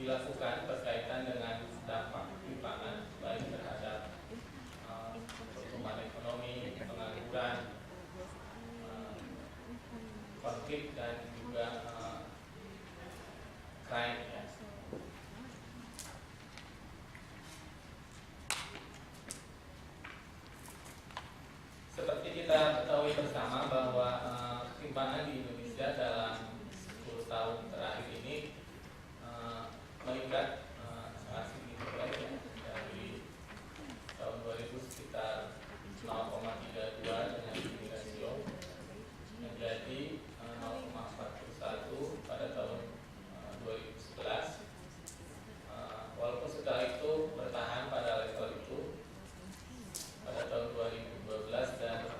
dilakukan berkaitan dengan dampak ketimpangan baik terhadap pertumbuhan ekonomi, pengangguran, konflik dan juga crime ya. Seperti kita ketahui bersama bahwa ketimpangan di Indonesia dalam 10 tahun terakhir ini meningkat sangat signifikan ya. Dari tahun 2000 sekitar 0,32 dengan Gini rasio menjadi 0,41 pada tahun 2011. Walaupun setelah itu bertahan pada level itu pada tahun 2012 dan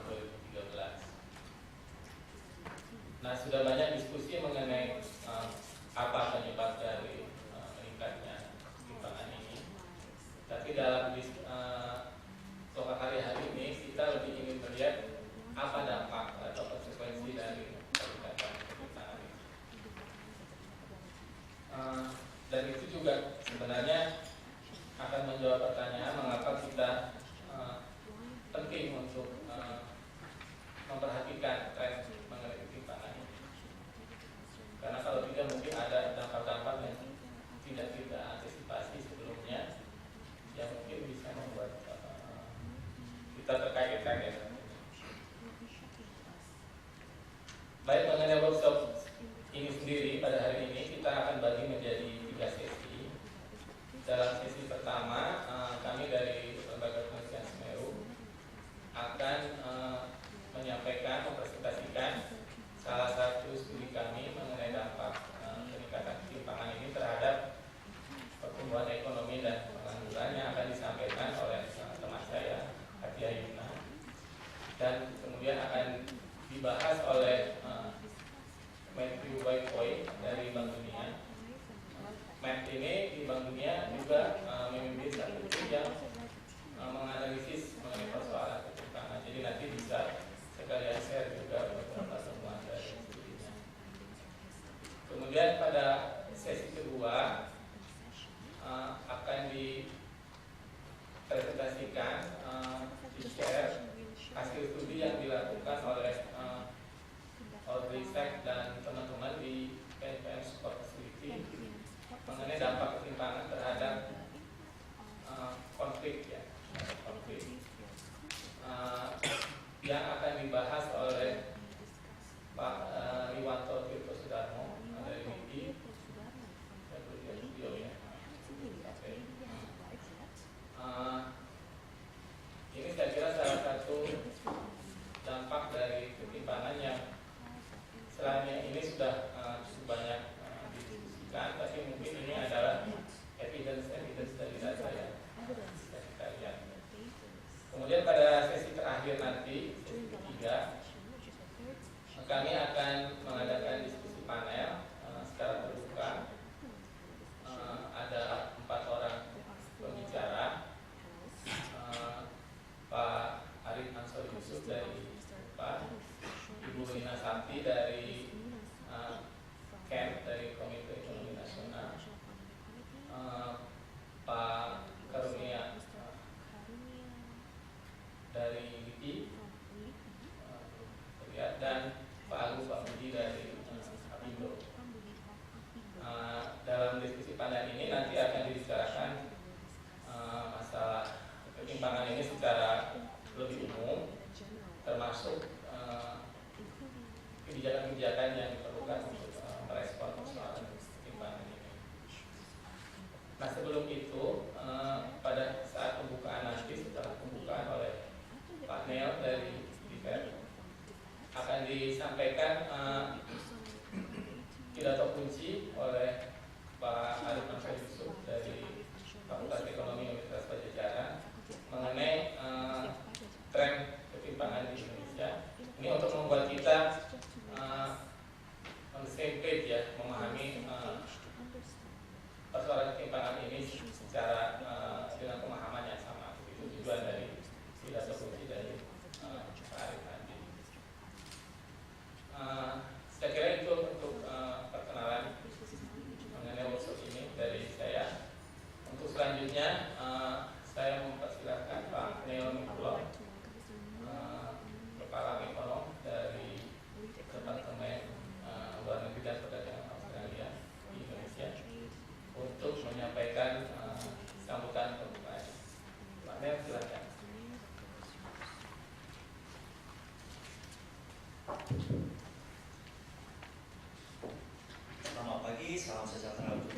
2013. Nah, sudah banyak diskusi mengenai apa penyebab dari meningkatnya ketimpangan ini. Tapi dalam topik hari ini kita lebih ingin melihat apa dampak atau konsekuensi dari peningkatan ketimpangan ini. Dan itu juga sebenarnya akan menjawab pertanyaan mengapa kita penting untuk memperhatikan tren mengenai ketimpangan ini. Karena kalau tidak mungkin ada dampak-dampak yang tidak kita antisipasi sebelumnya yang mungkin bisa membuat kita terkaget-kaget. Baik, mengenai workshop ini sendiri pada hari ini kita akan bagi menjadi 3 sesi. Dalam sesi pertama kami dari Lembaga Penelitian SMERU akan menyampaikan, mempresentasikan salah satu studi kami mengenai dampak peningkatan ketimpangan ini terhadap pertumbuhan ekonomi dan pengangguran yang akan disampaikan oleh teman saya, Athia Yumna, dan kemudian akan dibahas oleh Matthew Wai-Poi dari Bank Dunia. Matt ini di Bank Dunia juga memimpin satu tim yang menganalisis mengenai persoalan ketimpangan. Jadi nanti bisa sekalian share juga beberapa temuan dari studinya. Kemudian pada sesi kedua akan dipresentasikan, di-share hasil studi yang dilakukan oleh Audrey dan teman-teman di PNPM Support Facility mengenai dampak ketimpangan terhadap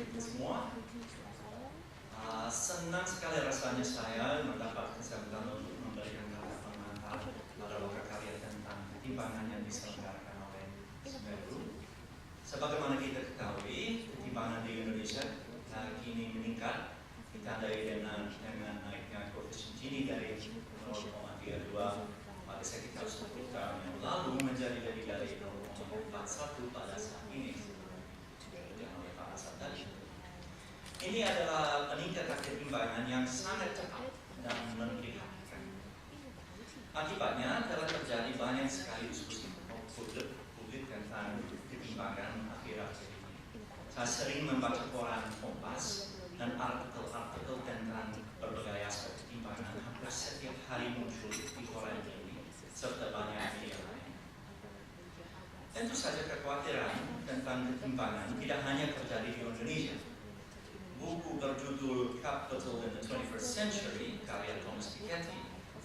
kita semua. Senang sekali rasanya saya mendapat kesempatan untuk memberikan kata pengantar pada loka karya tentang ketimpangan yang diselenggarakan oleh SMERU. Sebagaimana kita ketahui, ketimpangan di Indonesia kini meningkat, ditandai dengan naiknya koefisien Gini dari 0,32 pada sekitar 10 tahun yang lalu menjadi lebih dari 0,41 pada saat ini. Yang oleh Pak Asad tadi. Ini adalah peningkatan ketimpangan yang sangat cepat dan memprihatinkan. Akibatnya telah terjadi banyak sekali diskusi publik tentang ketimpangan akhir-akhir ini. Saya sering membaca koran Kompas dan artikel-artikel tentang berbagai aspek ketimpangan hampir setiap hari muncul di koran ini, serta banyak media lain. Tentu saja kekhawatiran tentang ketimpangan tidak hanya terjadi di Indonesia. Buku berjudul Capital in the 21st Century karya Thomas Piketty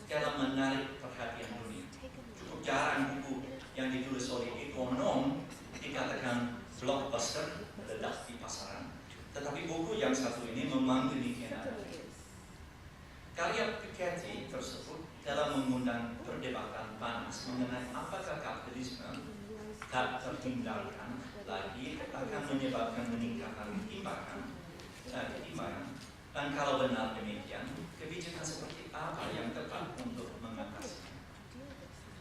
telah menarik perhatian dunia. Cukup jarang buku yang ditulis oleh ekonom dikatakan blockbuster, meledak di pasaran. Tetapi buku yang satu ini memang demikian adanya. Karya Piketty tersebut telah mengundang perdebatan panas mengenai apakah kapitalisme tak terhindarkan lagi akan menyebabkan peningkatan ketimpangan, dan kalau benar demikian, kebijakan seperti apa yang tepat untuk mengatasinya.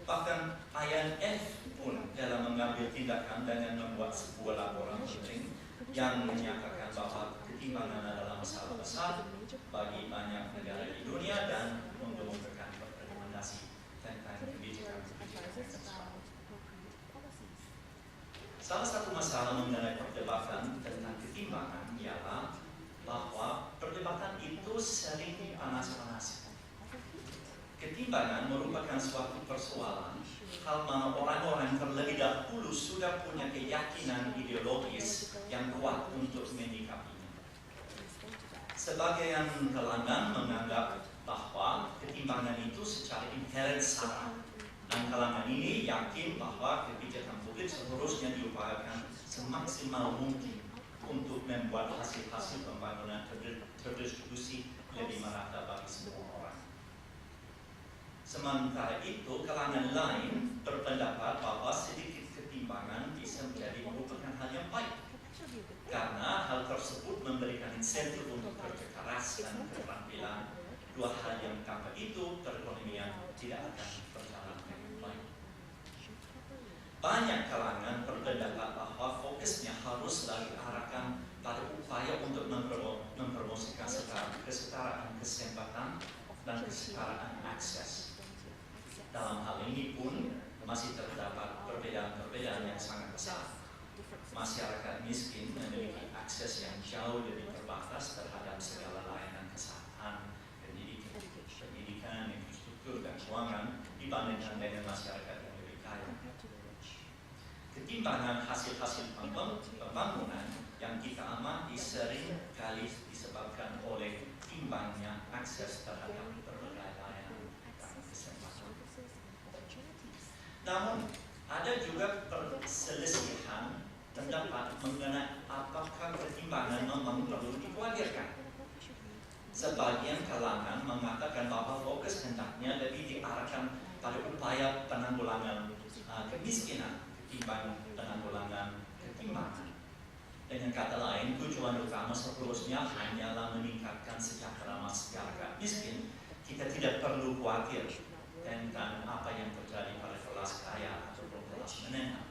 Bahkan IMF pun telah mengambil tindakan dengan membuat sebuah laporan penting yang menyatakan bahwa ketimpangan adalah masalah besar bagi banyak negara di dunia dan mengemukakan rekomendasi tentang kebijakan-kebijakan yang tepat. Salah satu masalah mengenai perdebatan tentang ketimpangan ialah bahwa perdebatan itu sering dipanas-panasi. Ketimpangan merupakan suatu persoalan hal mana orang-orang terlebih dahulu sudah punya keyakinan ideologis yang kuat untuk menyikapinya. Sebagian kalangan menganggap bahwa ketimpangan itu secara inherent salah, dan kalangan ini yakin bahwa kebijakan publik seharusnya diupayakan semaksimal mungkin untuk membuat hasil-hasil pembangunan terdistribusi lebih merata bagi semua orang. Sementara itu, kalangan lain berpendapat bahwa sedikit ketimpangan bisa menjadi merupakan hal yang baik, karena hal tersebut memberikan insentif untuk kerja keras dan keterampilan, dua hal yang tanpa itu perekonomian tidak akan berjalan dengan baik. Banyak kalangan berpendapat bahwa fokusnya haruslah diarahkan pada upaya untuk mempromosikan kesetaraan kesempatan dan kesetaraan akses. Dalam hal ini pun masih terdapat perbedaan-perbedaan yang sangat besar. Masyarakat miskin memiliki akses yang jauh lebih terbatas terhadap segala layanan kesehatan, pendidikan, infrastruktur, dan keuangan dibandingkan dengan masyarakat yang lebih kaya. Ketimpangan hasil-hasil pembangunan yang kita amati sering kali disebabkan oleh timbangnya akses terhadap berbagai layanan dan kesempatan. Namun, ada juga perselisihan pendapat mengenai apakah ketimpangan memang perlu dikhawatirkan. Sebagian kalangan mengatakan bahwa fokus hendaknya lebih diarahkan pada upaya penanggulangan kemiskinan ketimbang penanggulangan ketimpangan. Dengan kata lain, tujuan utama seterusnya hanyalah meningkatkan sejahtera masyarakat miskin. Kita tidak perlu khawatir tentang apa yang terjadi pada kelas kaya atau kelas menengah.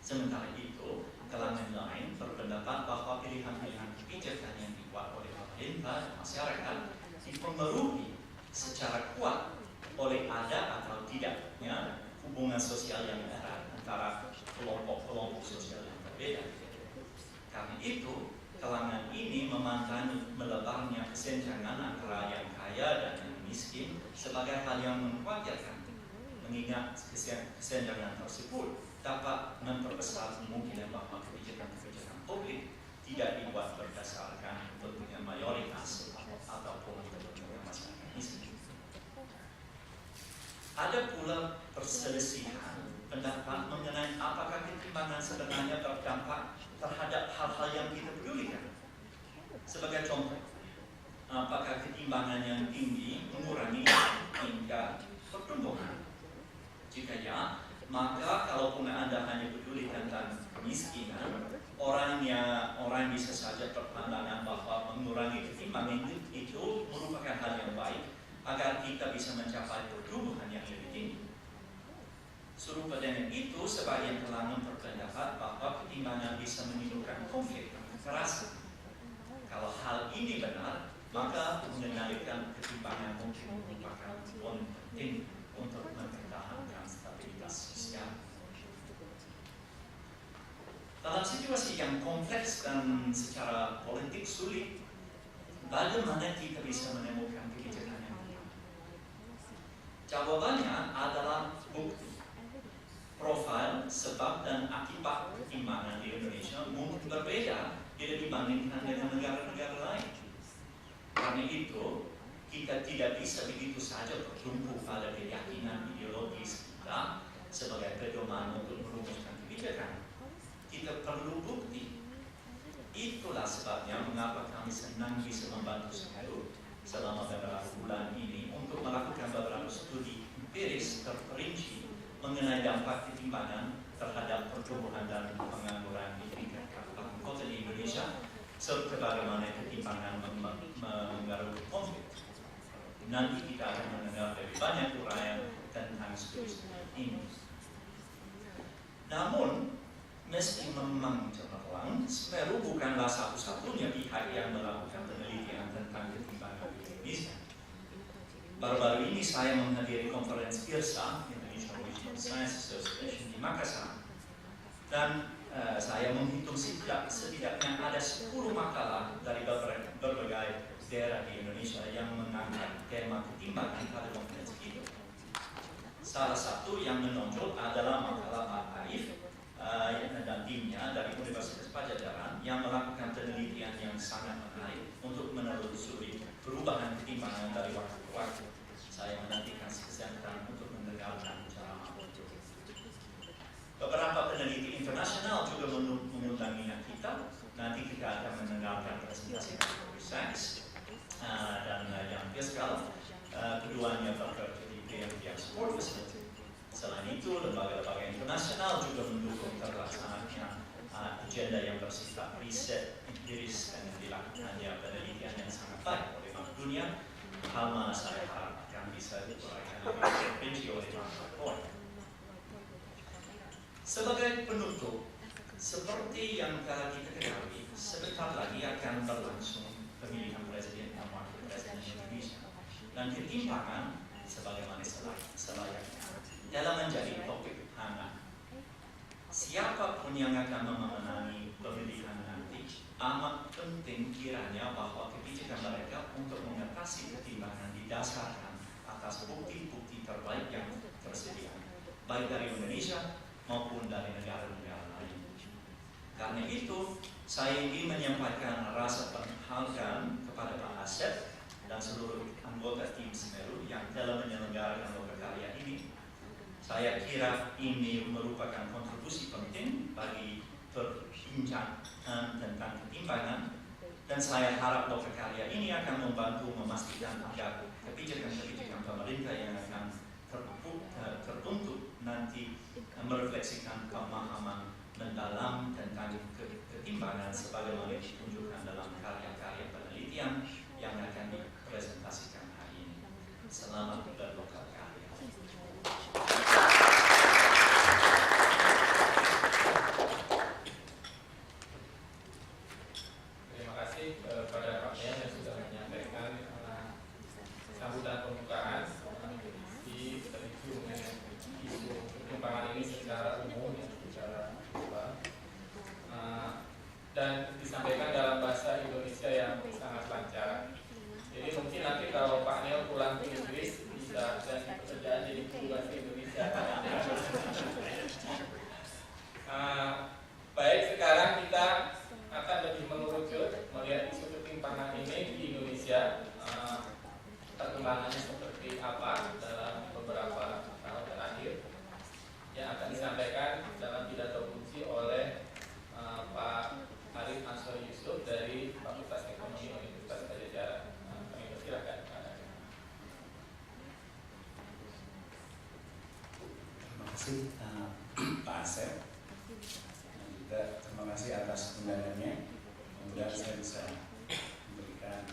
Sementara itu, kalangan lain berpendapat bahwa pilihan-pilihan kebijakan yang dibuat oleh pemerintah dan masyarakat dipengaruhi secara kuat oleh ada atau tidaknya hubungan sosial yang erat antara kelompok-kelompok sosial yang berbeda. Karena itu, kalangan ini memandang melebarnya kesenjangan antara yang kaya dan yang miskin sebagai hal yang mengkhawatirkan, mengingat kesenjangan tersebut dapat memperbesar kemungkinan bahwa kebijakan-kebijakan publik tidak dibuat berdasarkan kepentingan mayoritas ataupun kepentingan masyarakat miskin. Ada pula perselisihan pendapat mengenai apakah ketimpangan sebenarnya berdampak terhadap hal-hal yang kita pedulikan. Sebagai contoh, apakah ketimbangan yang tinggi mengurangi tingkat pertumbuhan? Jika ya, maka kalaupun Anda hanya peduli tentang kemiskinan, orang bisa saja berpandangan bahwa mengurangi ketimbangan itu merupakan hal yang baik agar kita bisa mencapai pertumbuhan yang lebih tinggi. Serupa dengan itu, sebagian kalangan berpendapat bahwa ketimbangan bisa menimbulkan konflik dan kekerasan. Kalau hal ini benar, maka mengendalikan ketimbangan mungkin merupakan poin penting untuk mempertahankan stabilitas sosial. Dalam situasi yang kompleks dan secara politik sulit, bagaimana kita bisa menemukan kebijakan yang tepat? Jawabannya adalah bukti. Profil, sebab, dan akibat ketimbangan di Indonesia mungkin berbeda bila dibandingkan dengan negara-negara lain. Karena itu, kita tidak bisa begitu saja bertumpu pada keyakinan ideologis kita sebagai pedoman untuk merumuskan kebijakan. Kita perlu bukti. Itulah sebabnya mengapa kami senang bisa membantu SMERU selama beberapa bulan ini untuk melakukan beberapa studi empiris terperinci mengenai dampak ketimbangan terhadap pertumbuhan dan pengangguran di tingkat kabupaten kota di Indonesia, serta bagaimana ketimbangan mengaruhi konflik. Nanti kita akan mendengar lebih banyak uraian tentang studi ini. Namun, meski memang cemerlang, SMERU bukanlah satu-satunya pihak yang melakukan penelitian tentang ketimbangan di Indonesia. Baru-baru ini saya menghadiri konferensi Pierskalla Science Association di Makassar, dan saya menghitung setidaknya ada 10 makalah dari berbagai daerah di Indonesia yang mengangkat tema ketimbangan pada konferensi itu. Salah satu yang menonjol adalah makalah Pak Arief dan timnya dari Universitas Padjadjaran yang melakukan penelitian yang sangat menarik untuk menelusuri perubahan ketimbangan dari waktu ke waktu. Saya menantikan kesempatan untuk mendengarkan cara itu. Beberapa peneliti internasional juga mengundang minat kita. Nanti kita akan mendengarkan presentasi dari Riwanto dan yang Pierskalla. Keduanya bekerja di PNPM Support Facility. Selain itu, lembaga-lembaga internasional juga mendukung terlaksananya agenda yang bersifat riset empiris dan dilakukannya penelitian yang sangat baik oleh bank dunia. Hal mana saya harap akan bisa diuraikan lebih rinci oleh Wai-Poi. Sebagai penutup, seperti yang telah kita ketahui, sebentar lagi akan berlangsung pemilihan presiden dan wakil presiden Indonesia, dan ketimpangan sebagaimana selayaknya dalam menjadi topik hangat. Siapapun yang akan memenangi pemilihan nanti, amat penting kiranya bahwa kebijakan mereka untuk mengatasi ketimpangan didasarkan atas bukti-bukti terbaik yang tersedia, baik dari Indonesia maupun dari negara-negara lain. Karena itu, saya ingin menyampaikan rasa penghargaan kepada Pak Asep dan seluruh anggota tim SMERU yang dalam menyelenggarakan lokakarya ini. Saya kira ini merupakan kontribusi penting bagi perbincangan tentang ketimpangan, dan saya harap lokakarya ini akan membantu memastikan agar kebijakan-kebijakan pemerintah yang akan terbentuk nanti merefleksikan pemahaman mendalam tentang ketimbangan sebagaimana ditunjukkan dalam karya-karya penelitian yang akan dipresentasikan hari ini. Selamat berlokakarya. Terima kasih kepada Pak Nia yang sudah menyampaikan sambutan pembukaan di review isu ketimpangan ini secara umum, secara global, dan disampaikan dalam bahasa Indonesia yang sangat lancar. Jadi mungkin nanti kalau Pak Neo pulang ke Inggris bisa dan pekerjaan jadi guru bahasa Indonesia. Baik, sekarang kita akan lebih mengerucut melihat isu ketimpangan ini di Indonesia. Perkembangannya seperti apa dalam beberapa tahun terakhir yang akan disampaikan dalam pidato kunci oleh Pak Arief Anshory Yusuf. dari Fakultas Ekonomi Universitas Padjadjaran. Kami persilakan. Terima kasih Pak Asep, dan juga terima kasih atas undangannya. Mudah-mudahan saya bisa memberikan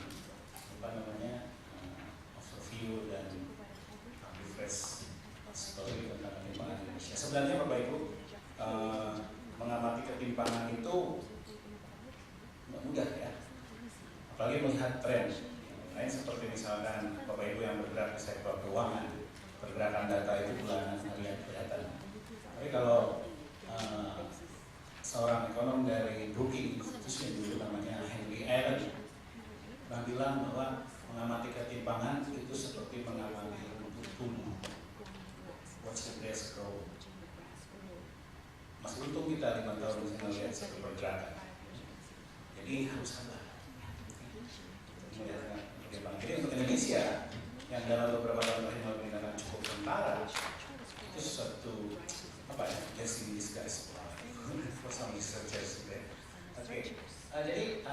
overview dan refresh story tentang ketimpangan Indonesia. Sebenarnya Bapak Ibu, mengamati ketimpangan itu nggak mudah ya, apalagi melihat tren. Lain seperti misalkan Bapak Ibu yang bergerak di sektor keuangan, pergerakan data itu bulanan, harian, kelihatan. Tapi kalau seorang ekonom dari Brookings Institution dulu namanya Henry Allen pernah bilang bahwa mengamati ketimpangan itu seperti mengamati rumput tumbuh. Watch the grass grow. Masih untung kita 5 tahun bisa melihat satu pergerakan. Jadi harus sabar. Jadi untuk Indonesia yang dalam beberapa tahun terakhir meningkatkan cukup tentara, itu suatu blessing in disguise for some researchers. Oke. Jadi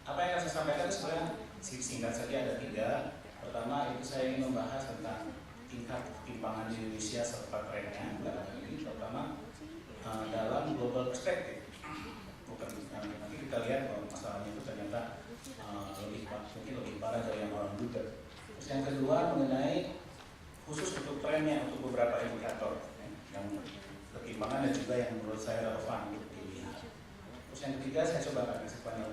apa yang akan saya sampaikan itu sebenarnya singkat saja ada 3. Pertama itu saya ingin membahas tentang tingkat ketimpangan di Indonesia serta trennya belakangan ini, terutama dalam global perspective. Bukan nanti kita lihat bahwa masalahnya itu ternyata mungkin lebih parah dari yang orang duga. Terus yang kedua mengenai khusus untuk trennya untuk beberapa indikator yang ketimpangan dan juga yang menurut saya relevan untuk dilihat. Terus yang ketiga saya coba akan kasih panel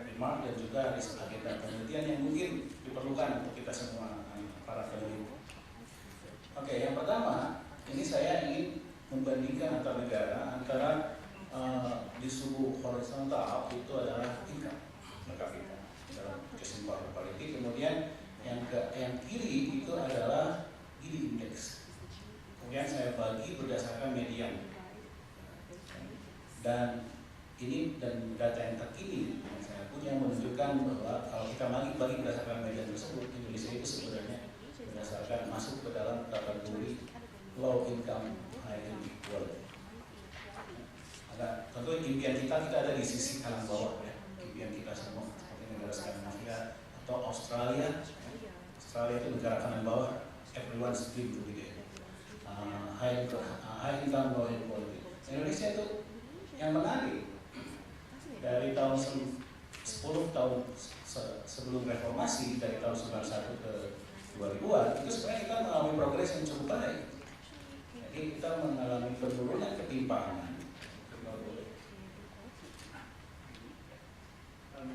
remark dan juga agenda penelitian yang mungkin diperlukan untuk kita semua para peneliti. Oke, yang pertama ini saya ingin membandingkan antar negara antara di suhu horizontal itu adalah income per kapita dalam purchasing power politik, kemudian yang kiri itu adalah Gini Index. Kemudian saya bagi berdasarkan median. Dan ini dan data yang terkini yang saya punya menunjukkan bahwa kalau kita bagi berdasarkan median tersebut, Indonesia itu sebenarnya berdasarkan masuk ke dalam kategori low income high inequality. Tentu impian kita ada di sisi kanan bawah ya, impian kita semua seperti negara Skandinavia atau Australia. Australia itu negara kanan bawah, everyone's dream to be there. High income low inequality. Indonesia itu yang menarik dari tahun 10 tahun sebelum reformasi dari tahun 91 ke 2000-an itu sebenarnya kita mengalami progres yang cukup baik. Jadi kita mengalami penurunan ketimpangan.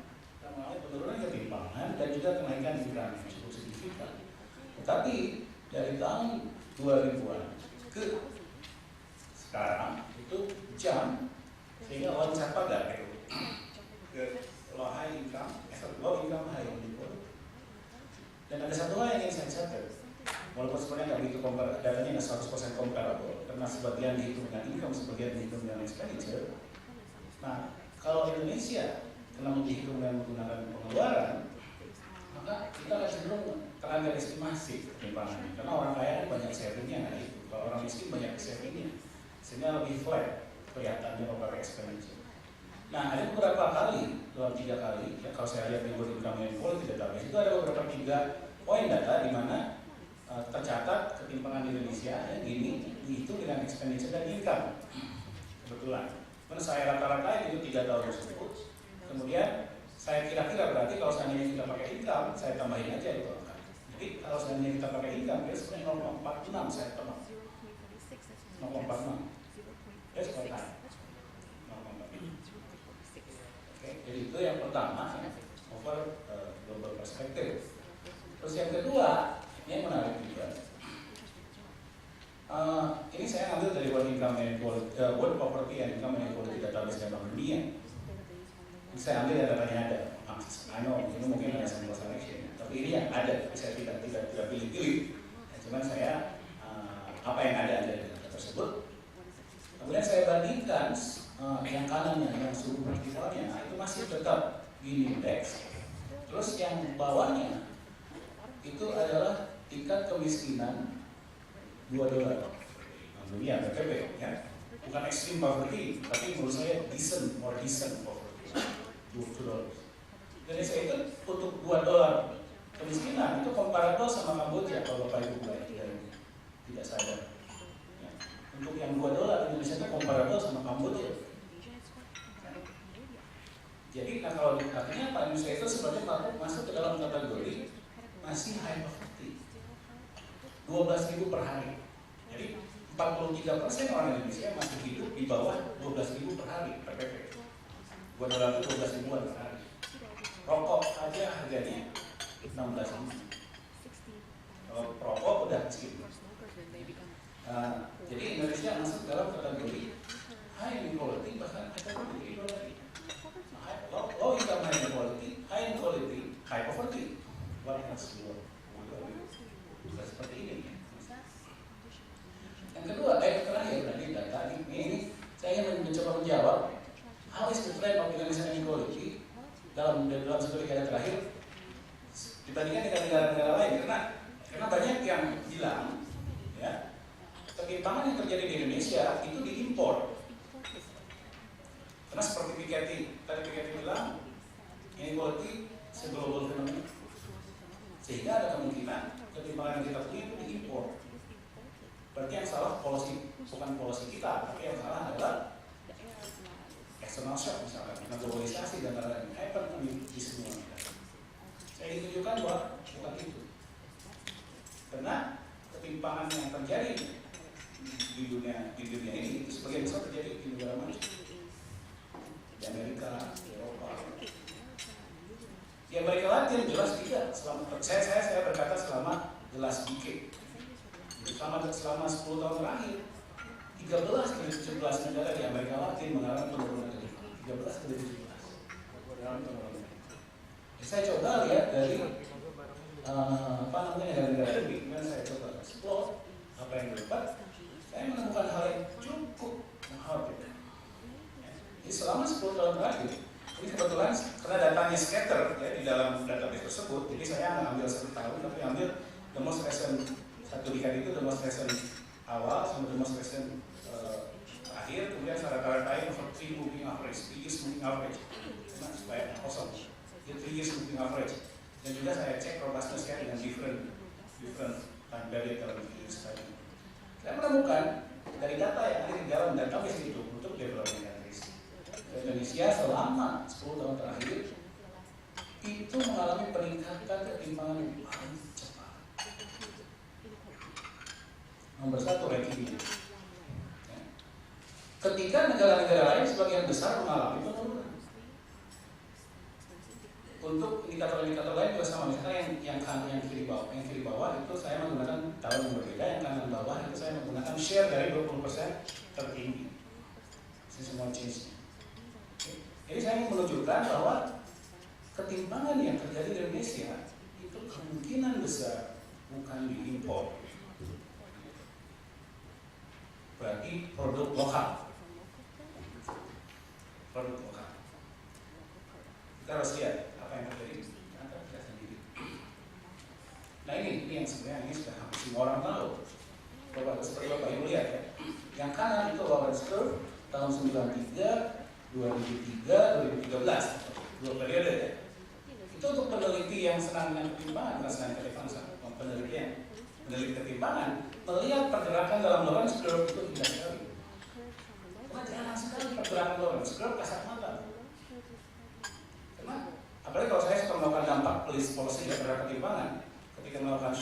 Kita mengalami penurunan ketimpangan dan juga kenaikan income yang cukup signifikan. Tetapi dari tahun 2000-an ke sekarang itu jam sehingga loncat pagar ke low income high inequality. Dan ada satu hal yang ingin saya catat, walaupun sebenarnya nggak begitu datanya nggak 100% comparable, karena sebagian dihitung dengan income, sebagian dihitung dengan expenditure. Nah, kalau Indonesia karena dihitung dengan menggunakan pengeluaran, maka kita akan cenderung underestimasi ketimpangan. Karena orang kaya banyak savingnya, nah itu. Kalau orang miskin banyak savingnya, sehingga lebih flat kelihatannya pakai expenditure. Nah, ada beberapa kali, dalam 3 kali, ya, kalau saya lihat di World Income Inequality Database itu ada beberapa 3 poin data di mana tercatat ketimpangan di Indonesia yang gini dihitung dengan expenditure dan income. Kebetulan, karena saya rata-rata itu 3 tahun tersebut. Kemudian saya kira-kira berarti kalau seandainya kita pakai income, saya tambahin aja itu angka. Jadi kalau seandainya kita pakai income, dia sebenarnya 0,46 saya tambah. 0,46. Ya seperti itu. Jadi itu yang pertama, over global perspective. Terus yang kedua, ini yang menarik juga. Ini saya ambil dari World Income Inequality, World Poverty and Income Inequality Database dari Bank Dunia. Ini saya ambil datanya ada. I know ini mungkin ada sample selection, tapi ini yang ada. Saya tidak pilih-pilih. Cuman saya apa yang ada di data tersebut. Kemudian saya bandingkan yang kanannya, yang suhu vertikalnya, itu masih tetap Gini Index. Terus yang bawahnya itu adalah tingkat kemiskinan $2. Dunia PNPM ya. Bukan extreme poverty, tapi menurut saya decent poverty. $2. $20. Indonesia itu untuk $2 kemiskinan itu komparabel sama Kamboja kalau Bapak Ibu tidak sadar. Ya. Untuk yang $2 Indonesia itu komparabel sama Kamboja. Jadi kalau artinya Pak Indonesia itu sebenarnya masuk ke dalam kategori masih high poverty. 12.000 per hari. Jadi 43% orang Indonesia masih hidup di bawah 12.000 per hari PPP. $2 itu 12.000-an per hari. Rokok aja harganya 16.000. Kalau rokok udah miskin. Jadi Indonesia masuk dalam kategori high inequality, bahkan kategori inequality. Low income high inequality, high inequality, high poverty. What else do you want? Seperti ini. Yang kedua, terakhir tadi data ini saya ingin mencoba menjawab how is the trend of Indonesian inequality dalam satu dekade terakhir dibandingkan dengan negara-negara lain, karena banyak yang bilang ya ketimpangan yang terjadi di Indonesia itu diimpor. Karena seperti tadi bilang inequality global fenomena, sehingga ada kemungkinan ketimpangan yang kita punya itu diimpor. Berarti yang salah bukan policy kita, tapi yang salah adalah external shock misalnya, globalisasi dan lain-lain happen di semua negara. Saya ingin tunjukkan bahwa bukan itu. Karena ketimpangan yang terjadi di dunia ini itu sebagian besar terjadi di negara maju, di Amerika, di Eropa. Di Amerika Latin jelas tidak. Saya berkata selama jelas dikit. Selama 10 tahun terakhir 13 dari 17 negara di Amerika Latin mengalami penurunan ketimpangan. 13 dari 17. Saya coba lihat dari negara-negara ini, dan saya coba explore apa yang dapat. Saya menemukan hal yang cukup mengkhawatirkan. Jadi selama 10 tahun terakhir, ini kebetulan karena datanya scatter ya di dalam database tersebut, jadi saya nggak ambil 1 tahun, tapi ambil the most recent, satu dekade itu the most recent awal sampai the most recent akhir, kemudian saya rata-ratain over 3 moving average, 3 years moving average, nah, supaya kosong, 3 years moving average, dan juga saya cek robustness-nya dengan different time period dalam years tadi. Saya menemukan dari data yang ada di dalam database itu untuk development countries, Indonesia selama 10 tahun terakhir itu mengalami peningkatan ketimpangan yang paling cepat. Nomor 1 rankingnya. Ketika negara-negara lain sebagian besar mengalami penurunan. Untuk indikator-indikator lain juga sama, misalnya yang kiri bawah itu saya menggunakan tahun yang berbeda, yang kanan bawah itu saya menggunakan share dari 20% tertinggi. Ini semua change. Jadi saya ingin menunjukkan bahwa ketimpangan yang terjadi di Indonesia itu kemungkinan besar bukan diimpor. Berarti produk lokal. Kita harus lihat apa yang terjadi antara kita sendiri. Nah ini yang sebenarnya ini sudah hampir semua orang tahu. Seperti Bapak Ibu lihat ya. Yang kanan itu Lawrence Curve tahun 93, 2003, 2013, 2 periode ya. Itu untuk peneliti yang senang dengan ketimpangan, bukan senang ketimpangan, peneliti ketimpangan melihat pergerakan dalam Lawrence Curve itu tidak sekali. Jarang sekali pergerakan Lawrence Curve kasat mata. Karena apalagi kalau saya suka melakukan dampak policy ya terhadap ketimpangan, ketika melakukan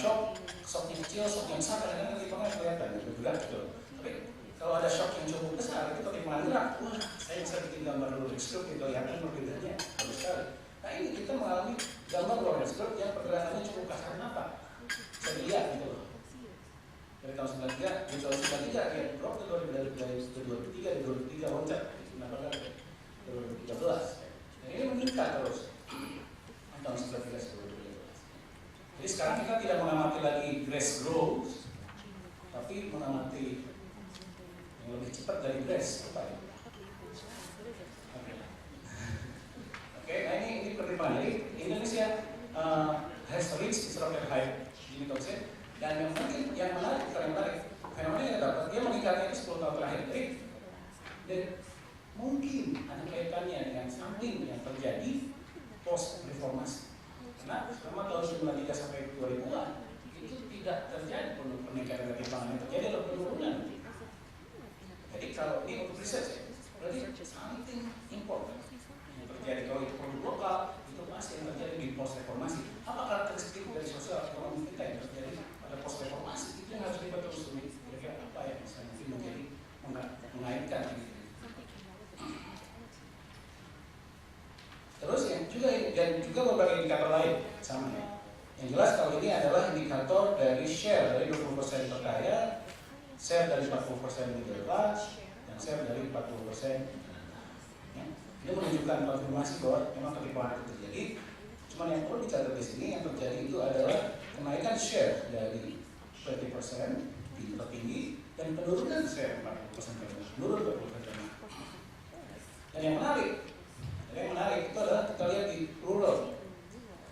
shocknya kecil, shock yang besar, kadang-kadang ketimpangan kelihatan bergerak gitu. Tapi kalau ada shock yang cukup besar, itu ketimpangan gerak, wah saya bisa bikin gambar Lawrence Curve itu kelihatan perbedaannya bagus sekali. Nah ini kita mengalami gambar Lawrence Curve yang pergerakannya cukup kasat mata. Saya lihat gitu loh. Dari tahun 93, di tahun 93 ya drop ke 2003, di 2003 loncat, kenapa kan 2013. Dan ini meningkat terus tahun 93 ke 2013. Jadi sekarang kita tidak mengamati lagi grass growth, tapi mengamati yang lebih cepat dari grass. Oke, nah ini pertimbangan. Jadi Indonesia has reached historical high ini toxic. Dan yang menarik, fenomena yang dapat dia meningkatnya itu 10 tahun terakhir. Dan mungkin ada kaitannya dengan something yang terjadi mengaitkan. Terus yang juga dan juga beberapa indikator lain sama ya. Yang jelas kalau ini adalah indikator dari share dari 20% terkaya, share dari 40% middle class, dan share dari 40%. Ya. Ini menunjukkan konfirmasi bahwa memang ketimpangan itu terjadi. Cuman yang perlu dicatat di sini yang terjadi itu adalah kenaikan share dari 20% di tertinggi dan penurunan share 40% menurun 20%. Dan yang menarik itu adalah kita lihat di rural.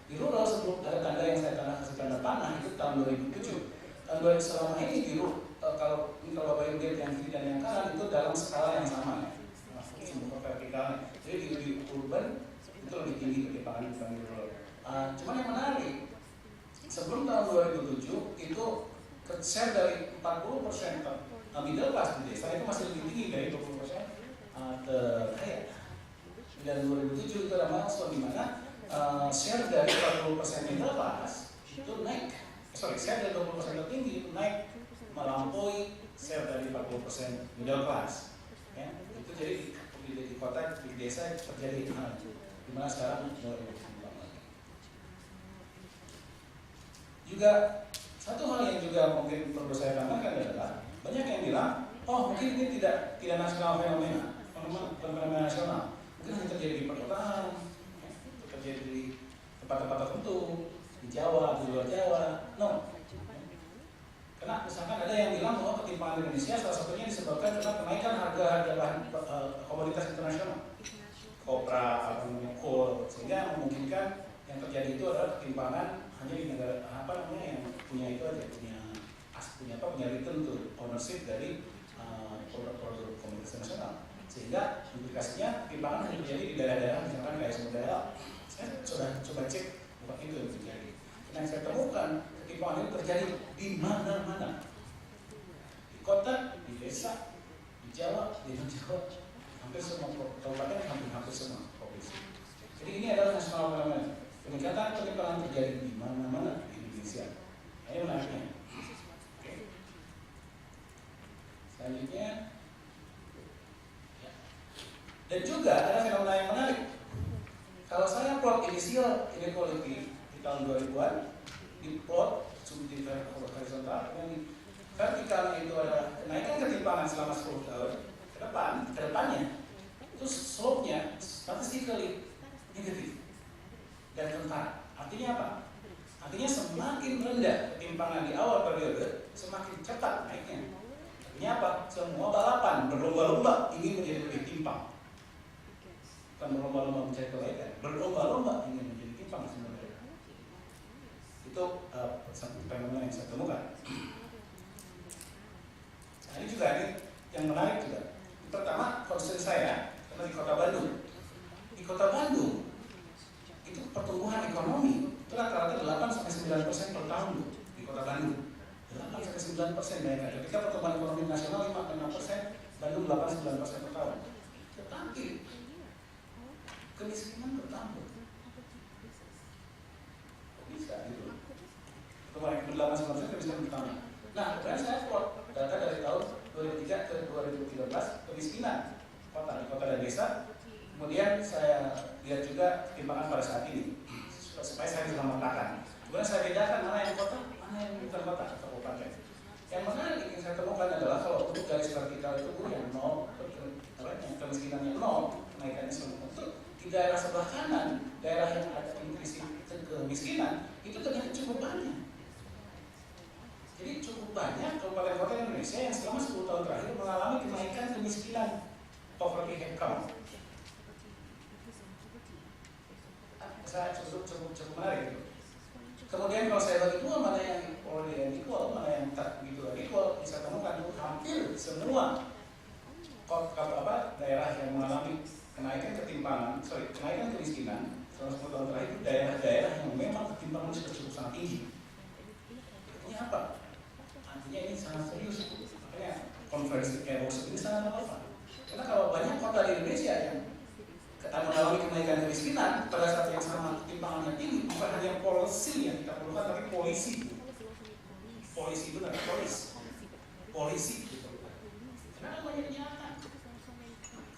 Di rural sebelum ada tanda yang saya kasih tanda panah itu tahun 2007. Tahun 2000 selama ini di kalau Bapak Ibu lihat yang kiri dan yang kanan itu dalam skala yang sama ya. Semua vertikal. Jadi di urban itu lebih tinggi ketimpangan dibanding di rural. Cuman yang menarik sebelum tahun 2007 itu share dari 40% middle class di desa itu masih lebih tinggi dari 20% terkaya. Dan 2007 itu ada milestone di mana share dari 40% middle class itu naik, share dari 20% tertinggi itu naik melampaui share dari 40% middle class. Ya, itu jadi di kota, di desa terjadi hal di mana sekarang mulai berkembang lagi. Juga satu hal yang juga mungkin perlu saya tambahkan adalah banyak yang bilang, oh mungkin ini tidak nasional fenomena nasional. Mungkin hanya terjadi di perkotaan, terjadi di tempat-tempat tertentu, di Jawa, di luar Jawa. No. Karena misalkan ada yang bilang bahwa ketimpangan Indonesia salah satunya disebabkan karena kenaikan harga bahan komoditas internasional, kopra, coal, sehingga memungkinkan yang terjadi itu adalah ketimpangan hanya di negara yang punya itu aja, punya return to ownership dari produk-produk komoditas nasional. Sehingga implikasinya ketimpangan hanya terjadi di daerah-daerah misalkan kayak semua daerah. Saya sudah coba cek bukan itu yang terjadi. Karena yang saya temukan ketimpangan itu terjadi di mana-mana, di kota, di desa, di Jawa, di Jawa, hampir semua kabupaten, hampir semua provinsi. Jadi ini adalah nasional fenomena. Peningkatan ketimpangan terjadi di mana-mana di Indonesia. Ini menariknya. Oke. Selanjutnya. Dan juga ada fenomena yang menarik. Kalau saya plot initial inequality di tahun 2000-an, di plot di horizontal, yang di vertikalnya itu ada kenaikan ketimpangan selama 10 tahun ke depannya, itu slope-nya statistically negatif dan rentan. Artinya apa? Artinya semakin rendah ketimpangan di awal periode, semakin cepat naiknya. Artinya apa? Semua balapan berlomba-lomba ingin menjadi lebih timpang. Bukan berlomba-lomba mencari kebaikan, berlomba-lomba ingin menjadi timpang sebenarnya. Itu fenomena yang saya temukan. Nah, ini juga yang menarik juga. Pertama, concern saya karena di Kota Bandung. Di Kota Bandung itu pertumbuhan ekonomi itu rata-rata 8-9% per tahun di Kota Bandung. 8-9% naiknya. Ketika pertumbuhan ekonomi nasional 5-6%, Bandung 8-9% per tahun. Tetapi kemiskinan bertambah. Kok bisa gitu? Pertumbuhan ekonomi 8-9%, kemiskinan bertambah. Nah, kemudian saya plot data dari tahun 2003 ke 2013 kemiskinan kota di kota dan desa. Kemudian saya lihat juga ketimpangan pada saat ini supaya saya bisa memetakan. Kemudian saya bedakan mana yang kota, mana yang bukan kota atau kabupaten. Yang menarik yang saya temukan adalah kalau untuk garis vertikal itu yang 0, kemiskinannya 0, kenaikannya semua untuk di daerah sebelah kanan, daerah yang ada implicit kemiskinan itu ternyata cukup banyak. Jadi cukup banyak kabupaten kota Indonesia yang selama 10 tahun terakhir mengalami kenaikan kemiskinan poverty head count. Saya cukup menarik. Kemudian kalau saya bagi dua mana yang already equal, mana yang tak begitu equal, bisa temukan itu hampir semua daerah yang mengalami kenaikan kemiskinan selama 10 tahun terakhir itu daerah-daerah yang memang ketimpangan sudah cukup sangat tinggi. Artinya apa? Artinya ini sangat serius. Makanya konferensi kayak Yusuf ini sangat relevan. Karena kalau banyak kota di Indonesia yang mengalami kenaikan kemiskinan pada saat yang sama ketimpangannya tinggi, bukan hanya polisi yang kita perlukan, tapi polisi itu polisi gitu. Karena namanya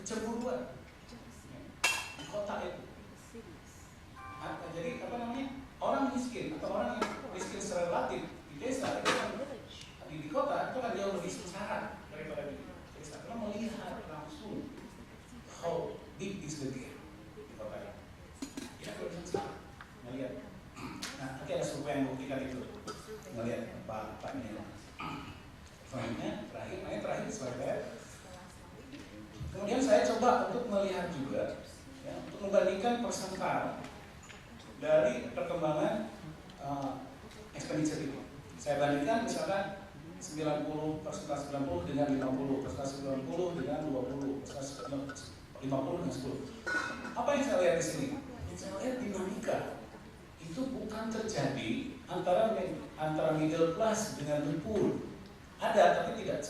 kecemburuan di kota itu. Jadi apa namanya, orang miskin atau orang yang miskin secara relatif di desa itu kan, di kota itu kan jauh lebih sengsara daripada di desa. Karena melihat langsung how big is the gap di kota ini. Ya kalau sengsara melihat. Nah, nanti ada survei yang membuktikan itu. Melihat Pak-Paknya. Terakhir slide. Kemudian saya coba untuk melihat juga, ya, untuk membandingkan persentase dari perkembangan expenditure itu. Saya bandingkan misalkan 90% dengan 50, persentase 90 dengan 20, persentase 50 dengan 10. Apa yang saya lihat di sini? Yang saya lihat dinamika itu bukan terjadi antara middle class dengan the poor. Ada, tapi tidak.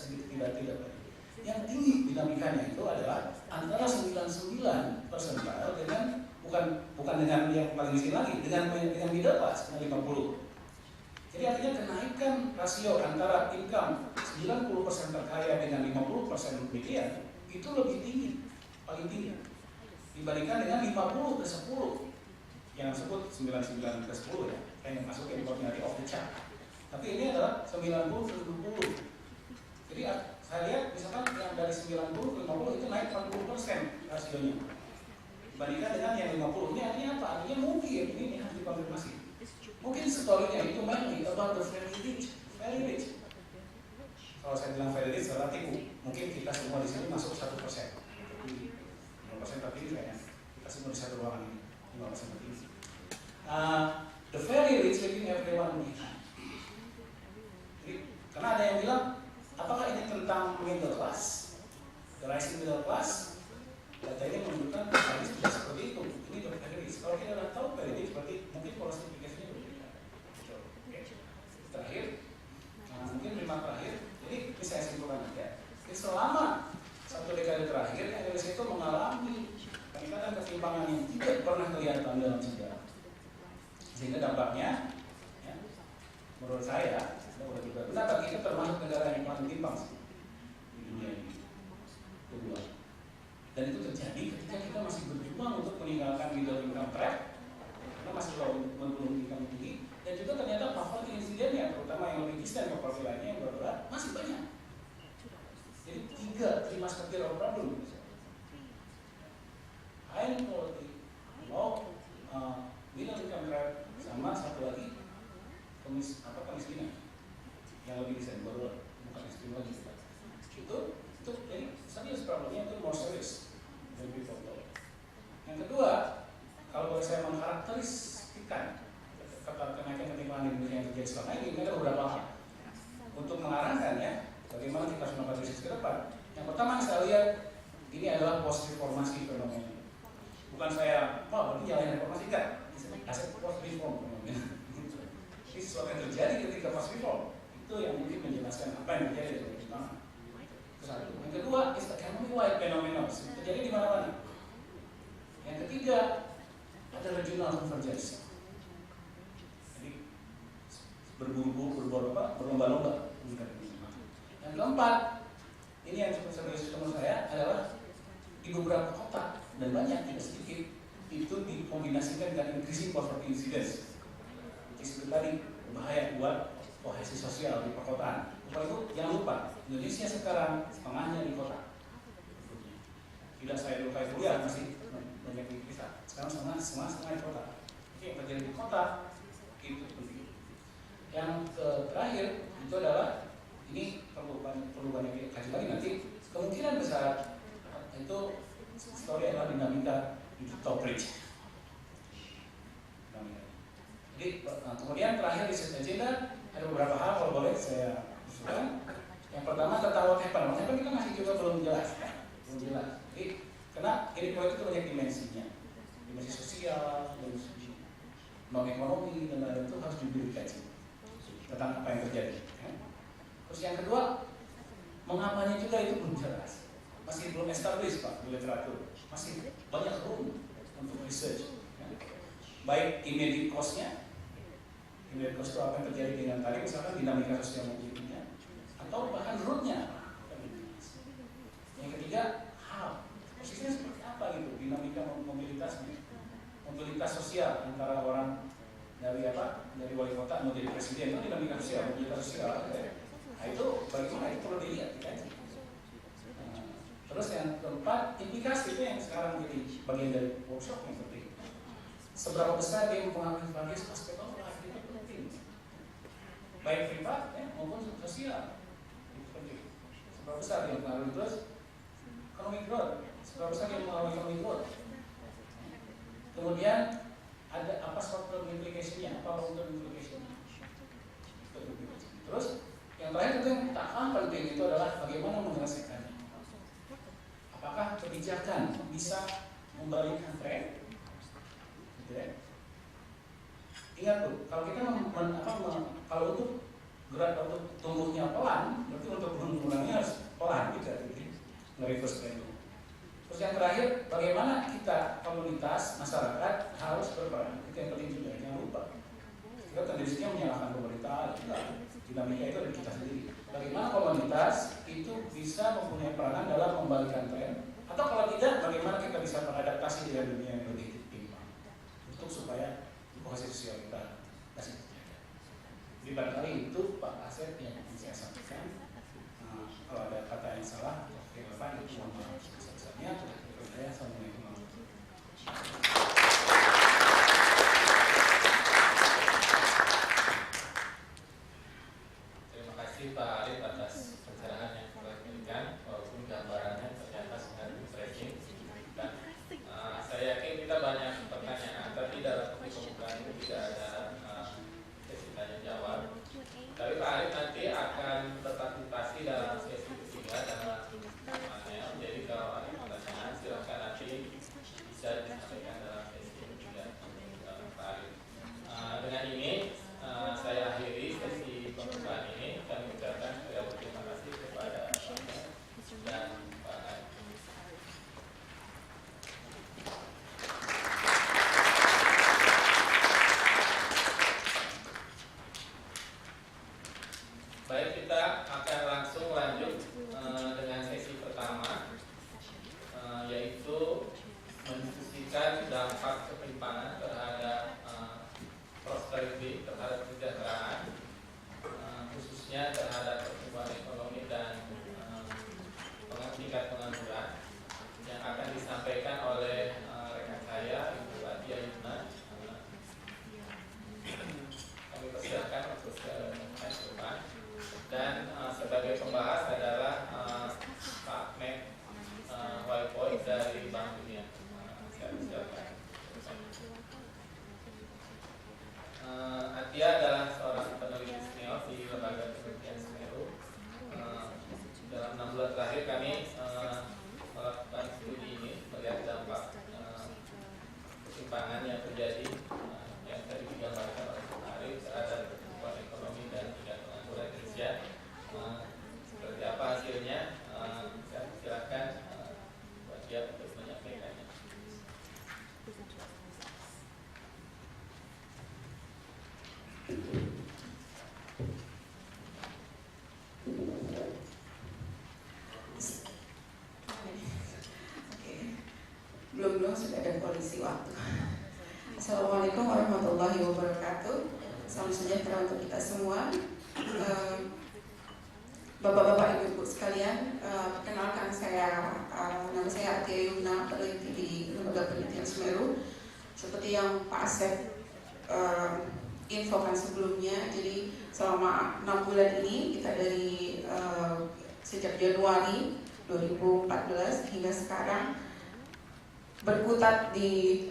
Yang tinggi dinamikanya itu adalah antara 99 persentile dengan bukan dengan yang paling miskin lagi, dengan middle class dengan 50. Jadi artinya kenaikan rasio antara income 90% terkaya dengan 50% median itu lebih tinggi, paling tinggi dibandingkan dengan 50 ke 10 yang disebut 99 ke 10 ya, yang masukin koordinasi of the chart. Tapi ini adalah 90 ke 20. Jadi saya lihat misalkan yang dari 90 ke 50 itu naik 40% rasionya dibandingkan dengan yang 50. Ini artinya apa? Artinya mungkin ini harus dikonfirmasi. Mungkin story-nya itu mainly about the very rich. Kalau saya bilang very rich relatif, mungkin kita semua di sini masuk 1%. 5% tertinggi kayaknya. Kita semua di satu ruangan ini 5% tertinggi. The very rich living everyone behind. Jadi, karena ada yang bilang, apakah ini tentang middle class, the rising middle class? Datanya menunjukkan tadi tidak seperti itu. Ini the very rich. Kalau kita sudah tahu very rich, berarti mungkin klasifikasinya berbeda. Oke. Terakhir, mungkin 5 terakhir. Jadi bisa saya simpulkan aja. Jadi selama 1 dekade terakhir, Indonesia itu mengalami peningkatan ketimpangan yang tidak pernah kelihatan dalam sejarah. Sehingga dampaknya, ya, menurut saya, benar kita termasuk negara yang paling timpang di dunia ini. Kedua. Dan itu terjadi ketika kita masih berjuang untuk meninggalkan middle income trap, karena masih belum income tinggi, dan juga ternyata poverty incident-nya, terutama yang lebih distant ke poverty lainnya yang berat masih banyak. Jadi 3 musketeer of problem. High inequality, low middle income trap, sama satu lagi kemiskinan yang lebih distant, baru bukan ekstrim lagi. Itu jadi serius problemnya, itu more serious than before. Yang kedua, kalau boleh saya mengkarakteristikkan kenaikan ketimpangan di Indonesia yang terjadi selama ini ada beberapa hal untuk mengarahkan ya bagaimana kita harus melakukan bisnis ke depan. Yang pertama saya lihat ini adalah post reformasi fenomena. Bukan saya, berarti jalan reformasi kan? Aset post reform fenomena. Ini sesuatu yang terjadi ketika post reform. Itu yang mungkin menjelaskan apa yang terjadi di Indonesia. Satu. Yang kedua, is economy-wide phenomenon. Terjadi di mana-mana. Yang ketiga, ada regional convergence. Jadi berlomba-lomba. Yang keempat, ini yang cukup serius menurut saya adalah di beberapa kota dan banyak tidak sedikit itu dikombinasikan dengan increasing poverty incidence. Seperti tadi berbahaya buat kohesi sosial di perkotaan. Kalau itu jangan lupa, Indonesia sekarang setengahnya di kota. Tidak saya dulu kayak kuliah masih banyak di desa. Sekarang setengah di kota. Jadi yang terjadi di kota itu penting. Yang terakhir itu adalah ini perlu banyak dikaji lagi nanti. Kemungkinan besar itu story adalah dinamika di top rich. Jadi kemudian terakhir di agenda ada beberapa hal kalau boleh saya usulkan. Yang pertama tentang what happen kita masih juga belum jelas. Jadi karena inequality itu banyak dimensinya, dimensi sosial, dimensi non-ekonomi dan lain-lain itu harus dikaji tentang apa yang terjadi. Terus yang kedua, mengapanya juga itu belum jelas, masih belum established Pak di literatur, masih banyak room untuk research. Baik immediate cost-nya. Immediate cost itu apa yang terjadi dengan tadi, misalkan dinamika sosial mobilitasnya, atau bahkan root-nya. Yang ketiga, how, mobilitas sosial antara orang dari wali kota menjadi presiden itu dinamika sosial, mobilitas sosial. Nah itu bagaimana itu perlu dilihat kan? Terus yang keempat, implikasi itu yang sekarang jadi bagian dari workshop yang penting. Seberapa besar dia mempengaruhi various aspek orang itu penting, baik privat maupun sosial itu penting. Seberapa besar dia mempengaruhi terus economic growth, seberapa besar dia mempengaruhi economic growth. Kemudian ada apa short-term implication-nya, apa long-term implication-nya. Terus yang terakhir itu yang tak kalah penting itu adalah bagaimana menyelesaikannya. Apakah kebijakan bisa membalikkan tren? Gitu ya. Ingat tuh, kalau kita kalau untuk gerak untuk tumbuhnya pelan, berarti untuk mengurangnya harus pelan juga, gitu. Nge-reverse trend. Terus yang terakhir, bagaimana kita komunitas masyarakat harus berperan? Itu yang penting juga, jangan lupa. Kita tendensinya menyalahkan pemerintah, enggak. Dinamika itu dari kita sendiri. Bagaimana komunitas itu bisa mempunyai peranan dalam membalikkan tren, atau kalau tidak, bagaimana kita bisa beradaptasi dengan dunia yang lebih timpang untuk supaya kohesi sosial kita masih terjaga. Jadi barangkali itu Pak Asep yang saya sampaikan. Kalau ada kata yang salah, relevan itu mohon maaf sebesar-besarnya. Assalamualaikum warahmatullahi wabarakatuh. Pak Arief atas pencerahan yang telah diberikan, walaupun gambarannya ternyata sangat refreshing. Dan saya yakin kita banyak pertanyaan, tapi dalam pembukaan itu tidak ada sesi tanya jawab. Tapi Pak Arief nanti akan berpartisipasi dalam sesi ketiga dalam panel. Jadi kalau ada pertanyaan silakan nanti bisa disampaikan dalam sesi ketiga Pak Arief. Dengan ini saya akhiri sesi pembukaan ini. Kami ucapkan terima kasih kepada Pak dan Pak Arief. Baik, kita akan langsung lanjut dengan sesi pertama, yaitu mendiskusikan dampak ketimpangan terhadap prosperity, terhadap kesejahteraan, khususnya terhadap pertumbuhan ekonomi dan tingkat pengangguran, yang akan disampaikan oleh rekan saya Ibu Athia Yumna. Kami persilakan untuk ke depan. Dan sebagai pembahas adalah Pak Wai-Poi dari Bank Dunia. Saya persilakan. Athia adalah seorang peneliti senior di lembaga penelitian SMERU. Dalam 6 bulan terakhir kami melakukan studi ini melihat dampak ketimpangan yang terjadi yang tadi digambarkan oleh Pak Arief terhadap pertumbuhan ekonomi dan tingkat pengangguran Indonesia. Seperti apa hasilnya? Saya silakan buat dia untuk menyampaikannya. Belum sudah ada kondisi waktu. Assalamualaikum warahmatullahi wabarakatuh. Salam sejahtera untuk kita semua. Bapak-bapak, ibu-ibu sekalian, perkenalkan nama saya Athia Yumna, peneliti di lembaga penelitian SMERU. Seperti yang Pak Asep infokan sebelumnya, jadi selama 6 bulan ini kita dari sejak Januari 2014 hingga sekarang berkutat di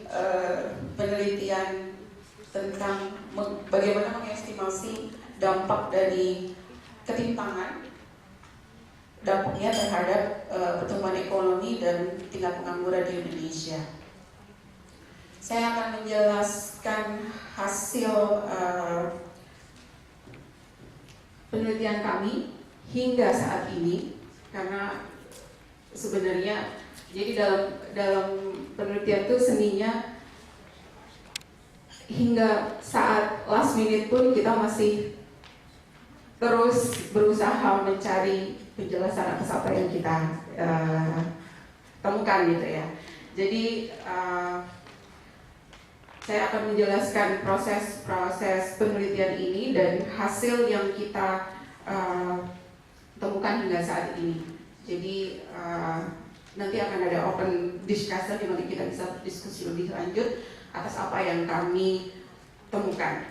penelitian tentang bagaimana mengestimasi dampak dari ketimpangan, dampaknya terhadap pertumbuhan ekonomi dan tingkat pengangguran di Indonesia. Saya akan menjelaskan hasil penelitian kami hingga saat ini, karena sebenarnya jadi dalam penelitian itu seninya hingga saat last minute pun kita masih terus berusaha mencari penjelasan atas apa yang kita temukan gitu ya. Jadi saya akan menjelaskan proses penelitian ini dan hasil yang kita temukan hingga saat ini. Jadi nanti akan ada open discussion di mana kita bisa diskusi lebih lanjut atas apa yang kami temukan.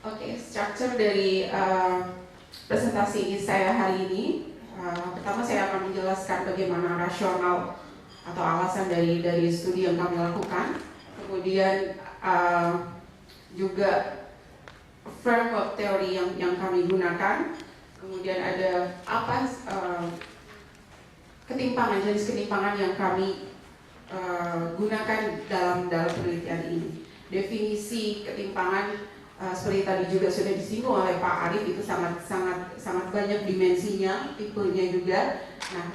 Oke, struktur dari presentasi saya hari ini. Pertama saya akan menjelaskan bagaimana rasional atau alasan dari studi yang kami lakukan. Kemudian juga framework teori yang kami gunakan. Kemudian ada apa ketimpangan, jenis ketimpangan yang kami gunakan dalam penelitian ini. Definisi ketimpangan seperti tadi juga sudah disinggung oleh Pak Arief, itu sangat banyak dimensinya, tipenya juga. Nah,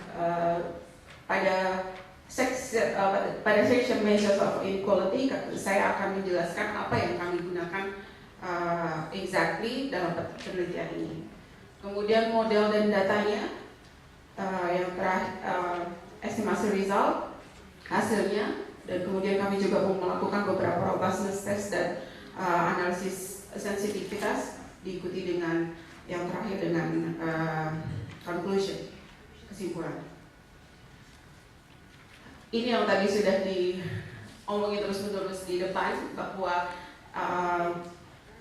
pada section measures of inequality saya akan menjelaskan apa yang kami gunakan exactly dalam penelitian ini. Kemudian model dan datanya, yang terakhir estimasi result hasilnya, dan kemudian kami juga melakukan beberapa robustness test dan analisis sensitivitas, diikuti dengan yang terakhir dengan conclusion, kesimpulan. Ini yang tadi sudah diomongin terus-menerus di depan, bahwa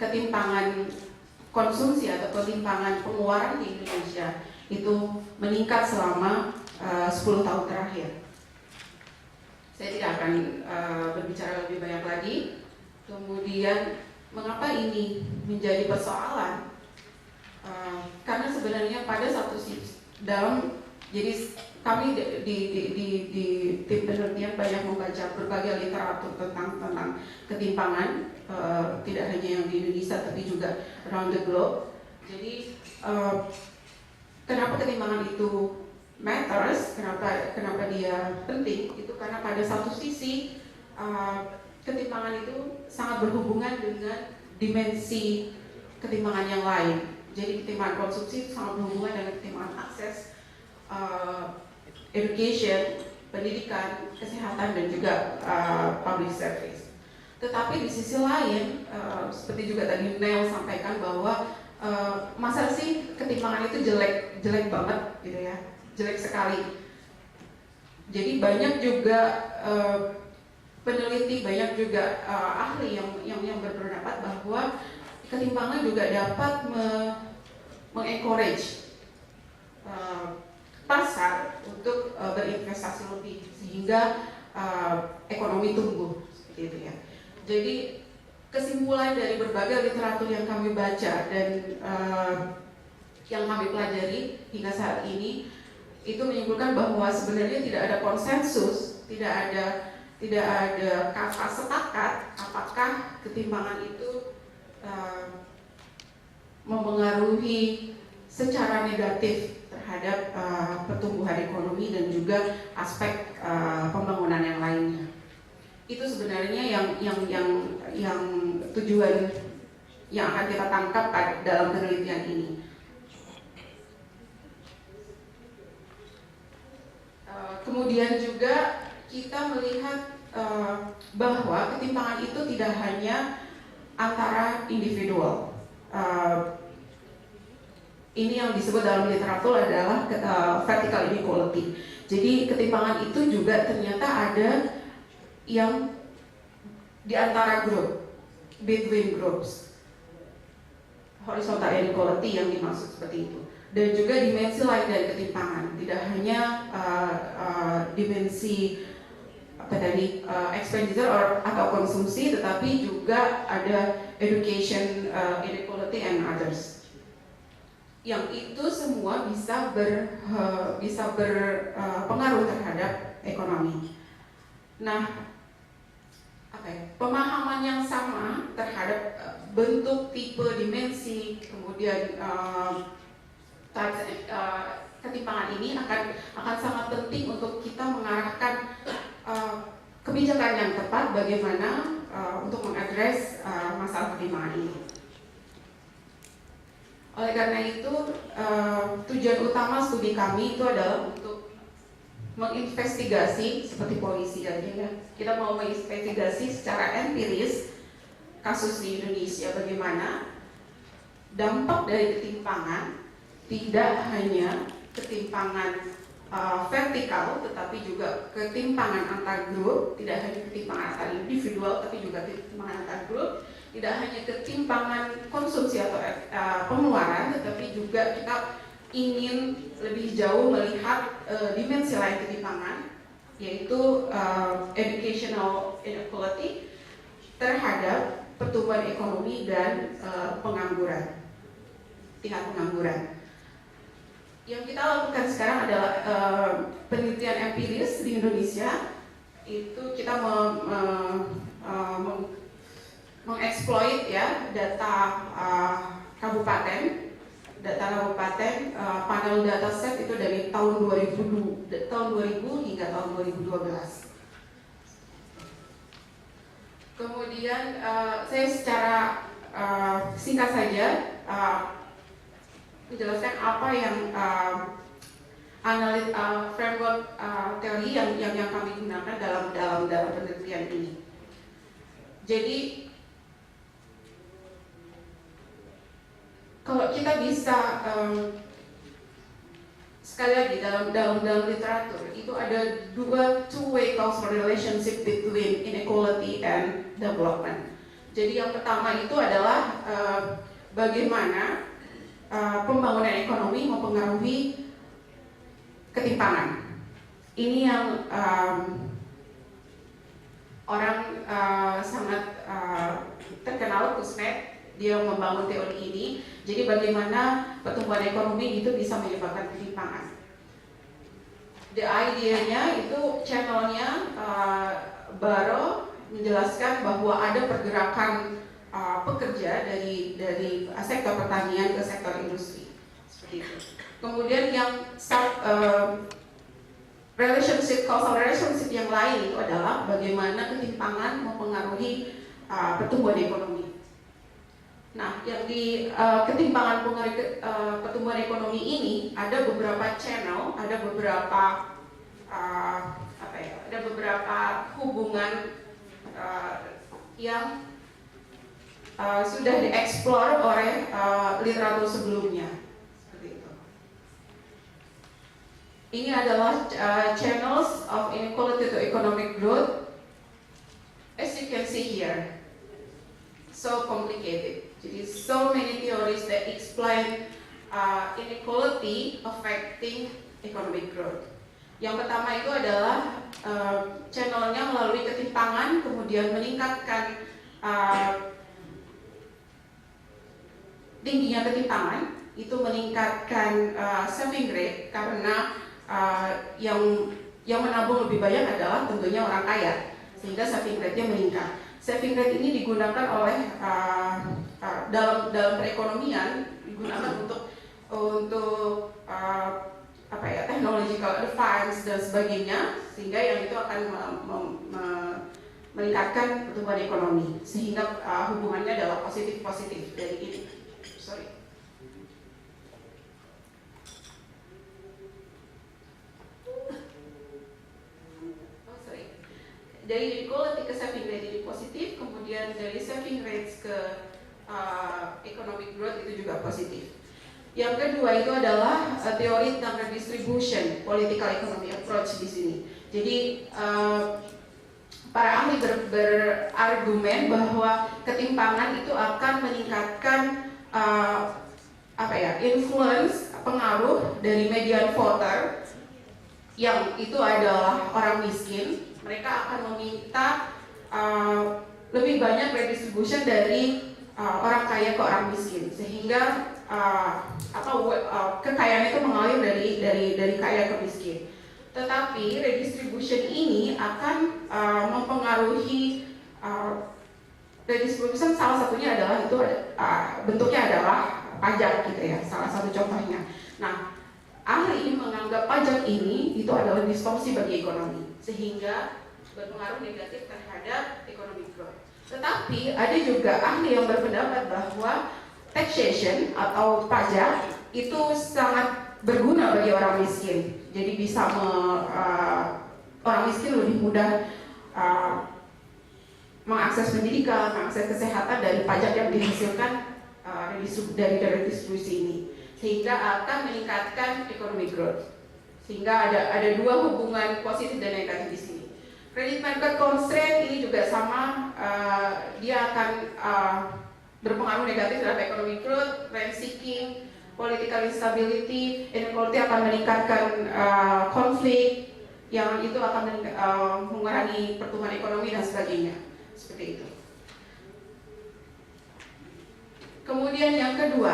ketimpangan konsumsi atau ketimpangan pengeluaran di Indonesia itu meningkat selama 10 tahun terakhir. Saya tidak akan berbicara lebih banyak lagi. Kemudian mengapa ini menjadi persoalan? Karena sebenarnya pada satu sisi jadi kami di tim penelitian banyak membaca berbagai literatur tentang ketimpangan, tidak hanya yang di Indonesia tapi juga around the globe. Jadi kenapa ketimpangan itu matters, kenapa dia penting? Itu karena pada satu sisi ketimpangan itu sangat berhubungan dengan dimensi ketimpangan yang lain. Jadi ketimpangan konsumsi itu sangat berhubungan dengan ketimpangan akses, education, pendidikan, kesehatan, dan juga public service. Tetapi di sisi lain, seperti juga tadi Nel sampaikan bahwa masa sih ketimpangan itu jelek banget gitu ya, jelek sekali. Jadi banyak juga peneliti, banyak juga ahli yang berpendapat bahwa ketimpangan juga dapat mengencourage pasar untuk berinvestasi lebih, sehingga ekonomi tumbuh seperti itu ya. Jadi kesimpulan dari berbagai literatur yang kami baca dan yang kami pelajari hingga saat ini itu menyimpulkan bahwa sebenarnya tidak ada konsensus, tidak ada kata sepakat apakah ketimpangan itu mempengaruhi secara negatif terhadap pertumbuhan ekonomi dan juga aspek pembangunan yang lainnya. Itu sebenarnya yang tujuan yang akan kita tangkap dalam penelitian ini. Kemudian juga kita melihat bahwa ketimpangan itu tidak hanya antara individual. Ini yang disebut dalam literatur adalah vertical inequality. Jadi ketimpangan itu juga ternyata ada yang di antara grup, between groups. Horizontal inequality yang dimaksud seperti itu. Dan juga dimensi lain dari ketimpangan, tidak hanya dimensi expenditure atau konsumsi, tetapi juga ada education inequality and others. Yang itu semua bisa berpengaruh terhadap ekonomi. Nah, pemahaman yang sama terhadap bentuk, tipe, dimensi, kemudian ketimpangan ini akan sangat penting untuk kita mengarahkan kebijakan yang tepat bagaimana untuk mengadres masalah ketimpangan ini. Oleh karena itu, tujuan utama studi kami itu adalah untuk menginvestigasi seperti polisi aja ya. Kita mau menginvestigasi secara empiris kasus di Indonesia bagaimana dampak dari ketimpangan, tidak hanya ketimpangan vertikal, tetapi juga ketimpangan antar grup, tidak hanya ketimpangan antar individual, tapi juga ketimpangan antar grup, tidak hanya ketimpangan konsumsi atau pengeluaran, tetapi juga kita ingin lebih jauh melihat dimensi lain ketimpangan, yaitu educational inequality terhadap pertumbuhan ekonomi dan pengangguran, tingkat pengangguran. Yang kita lakukan sekarang adalah penelitian empiris di Indonesia. Itu kita mengeksploit ya data kabupaten, panel data set itu dari tahun 2000 hingga tahun 2012. Kemudian saya secara singkat saja menjelaskan apa yang framework teori yang kami gunakan dalam penelitian ini. Jadi kalau kita bisa sekali lagi dalam literatur itu ada two-way causal relationship between inequality and development. Jadi yang pertama itu adalah bagaimana pembangunan ekonomi mempengaruhi ketimpangan. Ini yang orang sangat terkenal, Kusmet, dia membangun teori ini. Jadi bagaimana pertumbuhan ekonomi itu bisa menyebabkan ketimpangan. The idea-nya itu channelnya Baro menjelaskan bahwa ada pergerakan pekerja dari sektor pertanian ke sektor industri, seperti itu. Kemudian yang causal relationship yang lain itu adalah bagaimana ketimpangan mempengaruhi pertumbuhan ekonomi. Nah, yang di ketimpangan pertumbuhan ekonomi ini ada beberapa channel, ada beberapa hubungan yang sudah dieksplor oleh literatur sebelumnya, seperti itu. Ini adalah channels of inequality to economic growth. As you can see here, so complicated. Jadi so many theories that explain inequality affecting economic growth. Yang pertama itu adalah channelnya melalui ketimpangan, kemudian meningkatkan tingginya ketimpangan, itu meningkatkan saving rate karena yang menabung lebih banyak adalah tentunya orang kaya, sehingga saving rate-nya meningkat. Saving rate ini digunakan oleh dalam perekonomian, digunakan untuk technological advance dan sebagainya, sehingga yang itu akan meningkatkan pertumbuhan ekonomi, sehingga hubungannya adalah positif dari ini. Dari inequality ke saving rate ini positif, kemudian dari saving rates ke economic growth itu juga positif. Yang kedua itu adalah teori tentang redistribution, political economy approach di sini. Jadi para ahli berargumen bahwa ketimpangan itu akan meningkatkan influence, pengaruh dari median voter yang itu adalah orang miskin. Mereka akan meminta lebih banyak redistribution dari orang kaya ke orang miskin, sehingga kekayaan itu mengalir dari kaya ke miskin. Tetapi redistribution ini akan mempengaruhi redistribution, salah satunya adalah itu bentuknya adalah pajak gitu ya, salah satu contohnya. Nah, ahli menganggap pajak ini itu adalah distorsi bagi ekonomi, sehingga berpengaruh negatif terhadap ekonomi growth. Tetapi ada juga ahli yang berpendapat bahwa taxation atau pajak itu sangat berguna bagi orang miskin. jadi bisa orang miskin lebih mudah mengakses pendidikan, mengakses kesehatan dari pajak yang dihasilkan dari redistribusi ini, sehingga akan meningkatkan economic growth. Sehingga ada dua hubungan positif dan negatif di sini. Credit market constraint ini juga sama, dia akan berpengaruh negatif terhadap economic growth, rent seeking, political instability, inequality akan meningkatkan konflik, yang itu akan mengurangi pertumbuhan ekonomi dan sebagainya, seperti itu. Kemudian yang kedua,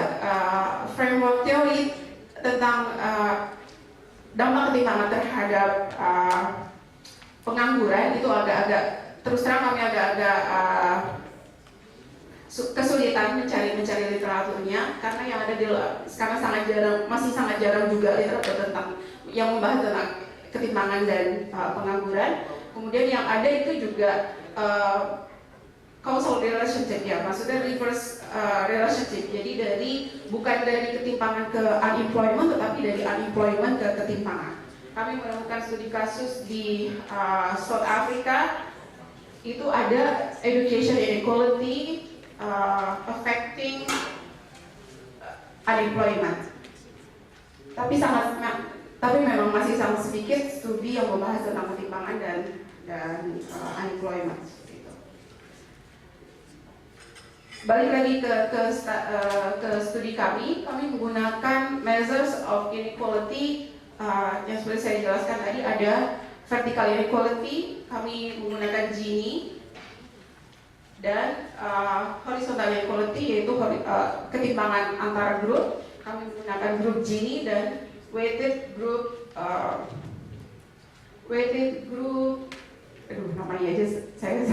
framework teori tentang dampak ketimpangan terhadap pengangguran itu agak-agak, terus terang kami agak-agak kesulitan mencari literaturnya, karena yang ada di sekarang masih sangat jarang juga literatur tentang yang membahas tentang ketimpangan dan pengangguran. Kemudian yang ada itu juga causal relationship, ya, maksudnya reverse relationship. Jadi bukan dari ketimpangan ke unemployment, tetapi dari unemployment ke ketimpangan. Kami menemukan studi kasus di South Africa, itu ada education inequality affecting unemployment. Tapi memang masih sangat sedikit studi yang membahas tentang ketimpangan dan unemployment. Balik lagi ke studi kami menggunakan measures of inequality yang seperti saya jelaskan tadi. Ada vertical inequality, kami menggunakan Gini, dan horizontal inequality yaitu ketimpangan antar grup, kami menggunakan grup Gini, dan weighted group namanya aja saya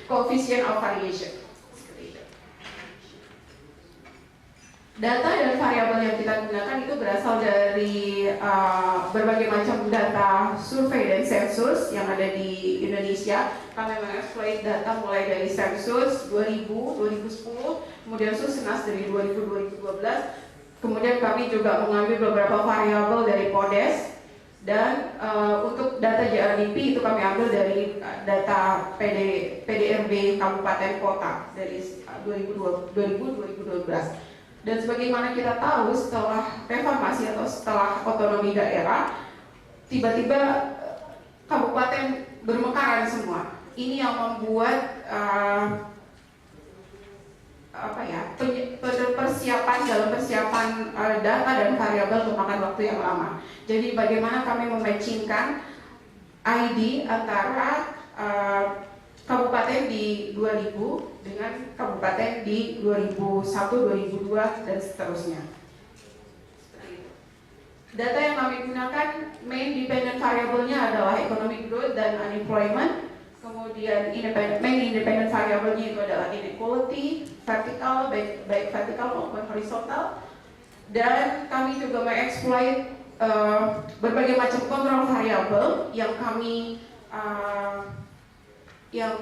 coefficient of variation. Data dan variabel yang kita gunakan itu berasal dari berbagai macam data survei dan sensus yang ada di Indonesia. Kami mengeksploit data mulai dari sensus 2000, 2010, kemudian Susnas dari 2000, 2012. Kemudian kami juga mengambil beberapa variabel dari PODES, dan untuk data JRDP itu kami ambil dari data PDRB kabupaten kota dari 2000-2012. Dan sebagaimana kita tahu, setelah reformasi atau setelah otonomi daerah, tiba-tiba kabupaten bermekaran semua. Ini yang membuat persiapan data dan variabel memakan waktu yang lama. Jadi bagaimana kami mematchingkan ID antara kabupaten di 2000 dengan kabupaten di 2001, 2002, dan seterusnya. Data yang kami gunakan, main dependent variable-nya adalah economic growth dan unemployment. Kemudian main independent variable-nya itu adalah inequality, vertikal, baik vertikal maupun horizontal. Dan kami juga mengeksploit berbagai macam kontrol variabel yang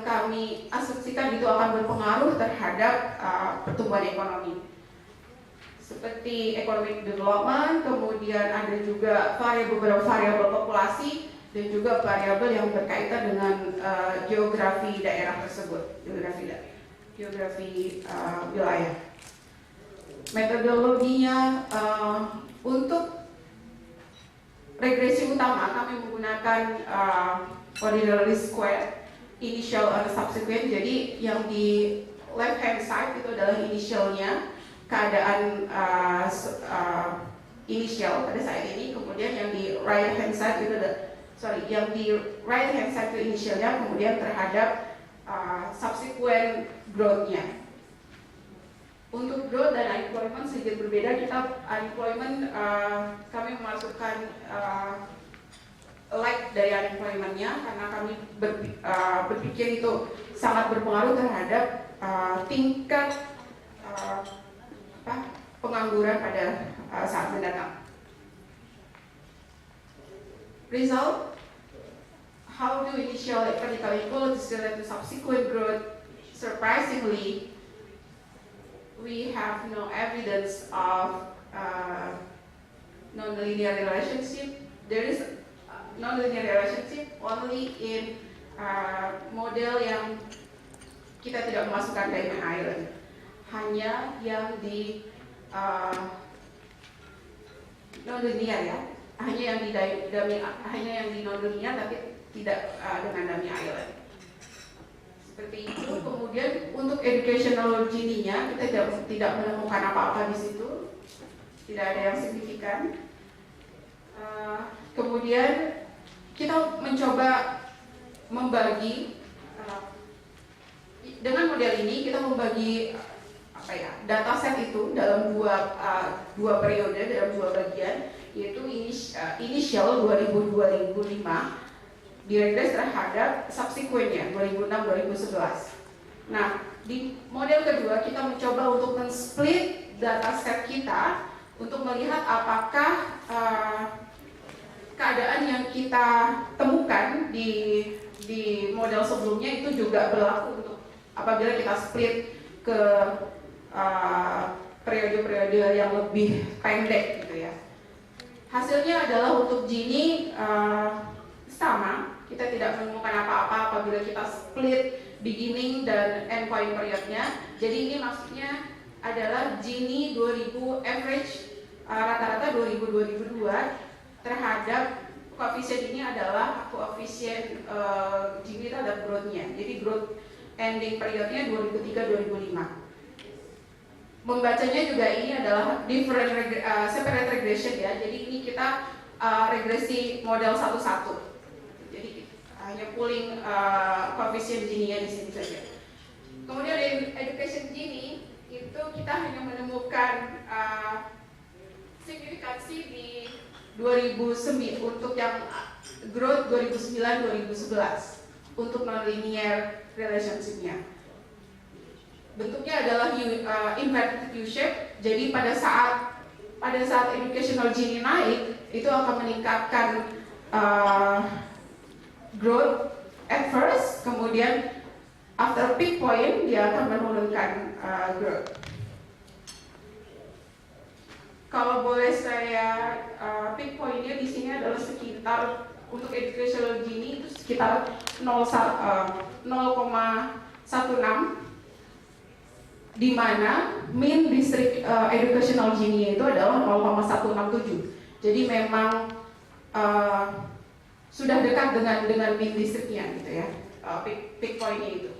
kami asumsikan itu akan berpengaruh terhadap pertumbuhan ekonomi, seperti economic development, kemudian ada juga beberapa variabel populasi, dan juga variabel yang berkaitan dengan geografi daerah tersebut, geografi wilayah. Metodologinya untuk regresi utama kami menggunakan ordinary square, initial atau subsequent. Jadi yang di left hand side itu adalah initialnya, keadaan initial pada saat ini. Kemudian yang di right hand side itu yang di right hand side itu initialnya, kemudian terhadap subsequent growth-nya. Untuk growth dan unemployment sedikit berbeda. Kita unemployment kami memasukkan dari unemployment-nya, karena kami berpikir itu sangat berpengaruh terhadap tingkat pengangguran pada saat mendatang. Result: how do initial vertical inequalities relate to subsequent growth? Surprisingly, we have no evidence of non-linear relationship there is non-linear relationship only in model yang kita tidak memasukkan diamond island, hanya yang di non-linear ya, hanya yang di non-linear tapi tidak dengan dummy island. Seperti itu. Kemudian untuk educational Gini-nya kita tidak menemukan apa-apa di situ, tidak ada yang signifikan. Kemudian kita mencoba membagi dengan model ini kita membagi dataset itu dalam dua periode, dalam dua bagian, yaitu initial 2000-2005 diregres terhadap subsequentnya 2006-2011. Nah, di model kedua kita mencoba untuk men-split dataset kita untuk melihat apakah keadaan yang kita temukan di model sebelumnya itu juga berlaku untuk apabila kita split ke periode-periode yang lebih pendek gitu ya. Hasilnya adalah untuk Gini sama, kita tidak menemukan apa-apa apabila kita split beginning dan end point periodnya. Jadi ini maksudnya adalah Gini 2000 average rata-rata 2000-2002 terhadap koefisien ini adalah koefisien Gini terhadap growth-nya. Jadi growth ending periodnya 2003-2005. Membacanya juga ini adalah separate regression ya. Jadi ini kita regresi model satu-satu. Jadi hanya pooling koefisien Gini-nya di sini saja. Kemudian di education Gini itu kita hanya menemukan signifikansi di 2009 untuk yang growth 2009-2011 untuk non-linear relationship-nya. Bentuknya adalah inverted U-shape. Jadi pada saat educational Gini naik itu akan meningkatkan growth at first, kemudian after peak point dia akan menurunkan growth. Kalau boleh saya peak pointnya di sini adalah sekitar untuk educational Gini itu sekitar 0,16, di mana mean district educational Gini itu adalah 0,167. Jadi memang sudah dekat dengan mean districtnya gitu ya, peak pointnya itu.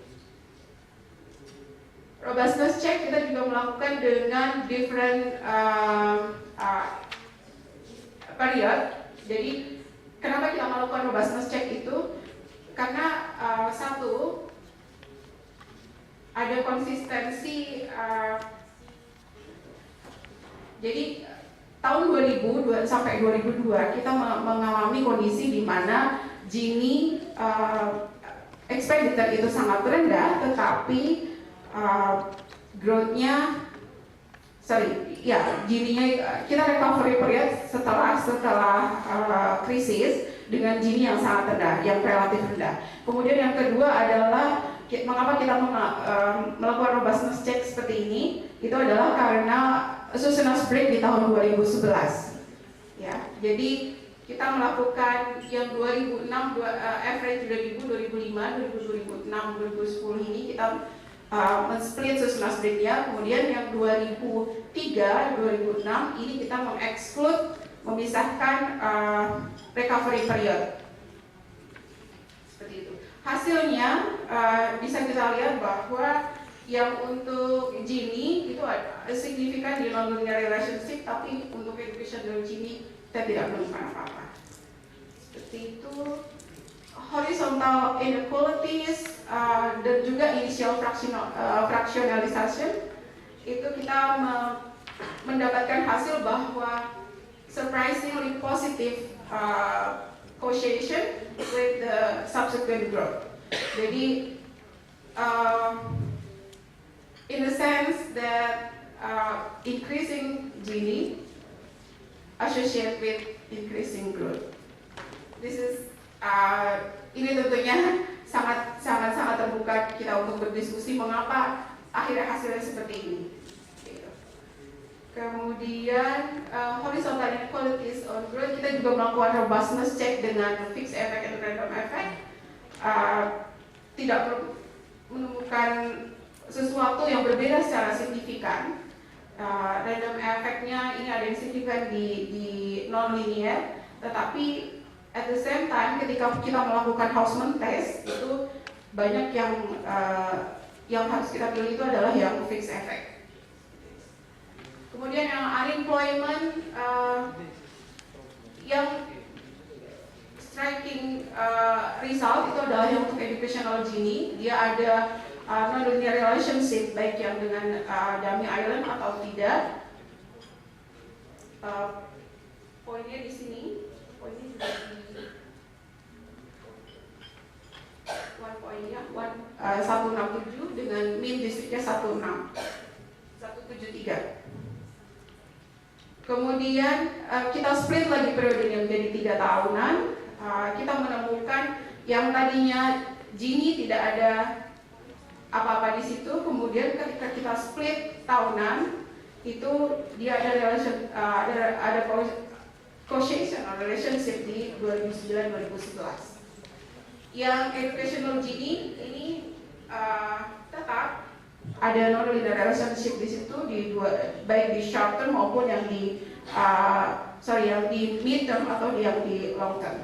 Robustness check kita juga melakukan dengan different period. Jadi kenapa kita melakukan robustness check itu? Karena satu, ada konsistensi. Jadi tahun 2000 sampai 2002 kita mengalami kondisi di mana Gini expenditure itu sangat rendah, tetapi growth-nya, Gini-nya kita recovery period setelah krisis dengan Gini yang sangat rendah, yang relatif rendah. Kemudian yang kedua adalah mengapa kita melakukan robustness check seperti ini? Itu adalah karena success break di tahun 2011. Ya, jadi kita melakukan yang 2006, average 2000, 2005, 2006, 2010 ini kita men-split success break-nya. Kemudian yang 2003, 2006 ini kita meng-exclude, memisahkan recovery period. Seperti itu. Hasilnya bisa kita lihat bahwa yang untuk Gini itu ada signifikan di non-linear relationship, tapi untuk educational Gini kita tidak menemukan apa-apa. Seperti itu. Horizontal inequalities dan juga initial fractionalization itu kita mendapatkan hasil bahwa surprisingly positive correlation with the subsequent growth. Jadi in the sense that increasing Gini associated with increasing growth. This is ini tentunya sangat terbuka kita untuk berdiskusi mengapa akhirnya hasilnya seperti ini. Gitu. Kemudian horizontal inequalities on growth, kita juga melakukan robustness check dengan fixed effect and random effect. Tidak menemukan sesuatu yang berbeda secara signifikan. Random effect-nya ini ada yang signifikan di non-linear, tetapi at the same time ketika kita melakukan Hausman test itu banyak yang harus kita pilih itu adalah yang fixed effect. Kemudian yang unemployment yang striking result itu adalah yang untuk educational Gini. Dia ada non-linear relationship baik yang dengan dummy island atau tidak. Poinnya di sini, poinnya juga di one poinnya 167 dengan mean districtnya 173. Kemudian kita split lagi periodenya menjadi 3 tahunan. Kita menemukan yang tadinya Gini tidak ada apa-apa di situ. Kemudian ketika kita split tahunan itu dia ada relation, ada causation or relationship di 2009-2011. Yang educational Gini ini tetap ada non-linear relationship di situ baik di short term maupun yang di yang di mid term atau yang di long term.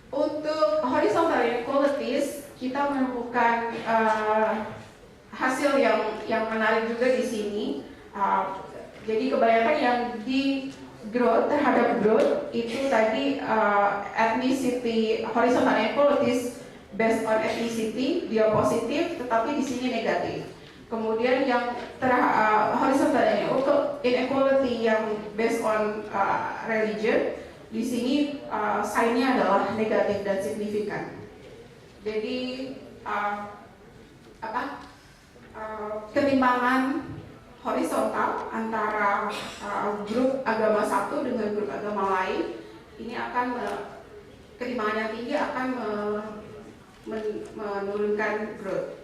Untuk horizontal inequalities kita menemukan hasil yang menarik juga di sini. Jadi kebanyakan yang di growth terhadap growth itu tadi ethnicity horizontal inequalities based on ethnicity dia positif, tetapi di sini negatif. Kemudian yang horizontal inequality yang based on religion di sini sign-nya adalah negatif dan signifikan. Jadi ketimpangan horizontal antara grup agama satu dengan grup agama lain ini akan ketimpangan yang tinggi akan menurunkan growth.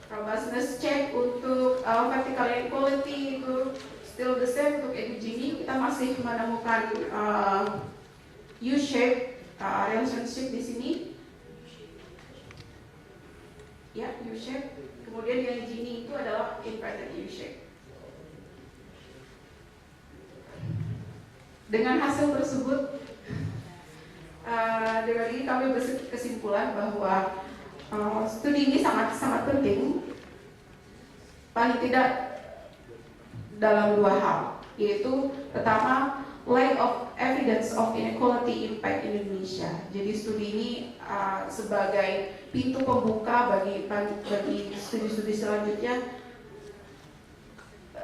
Robustness check untuk vertical inequality itu still the same. Untuk Gini kita masih menemukan U-shape relationship di sini. Ya, U-shape. Kemudian yang Gini itu adalah inverted U-shape. Dengan hasil tersebut, dengan ini kami berkesimpulan bahwa studi ini sangat penting, paling tidak dalam 2 hal, yaitu pertama lack of evidence of inequality impact in Indonesia. Jadi studi ini sebagai pintu pembuka bagi studi-studi selanjutnya.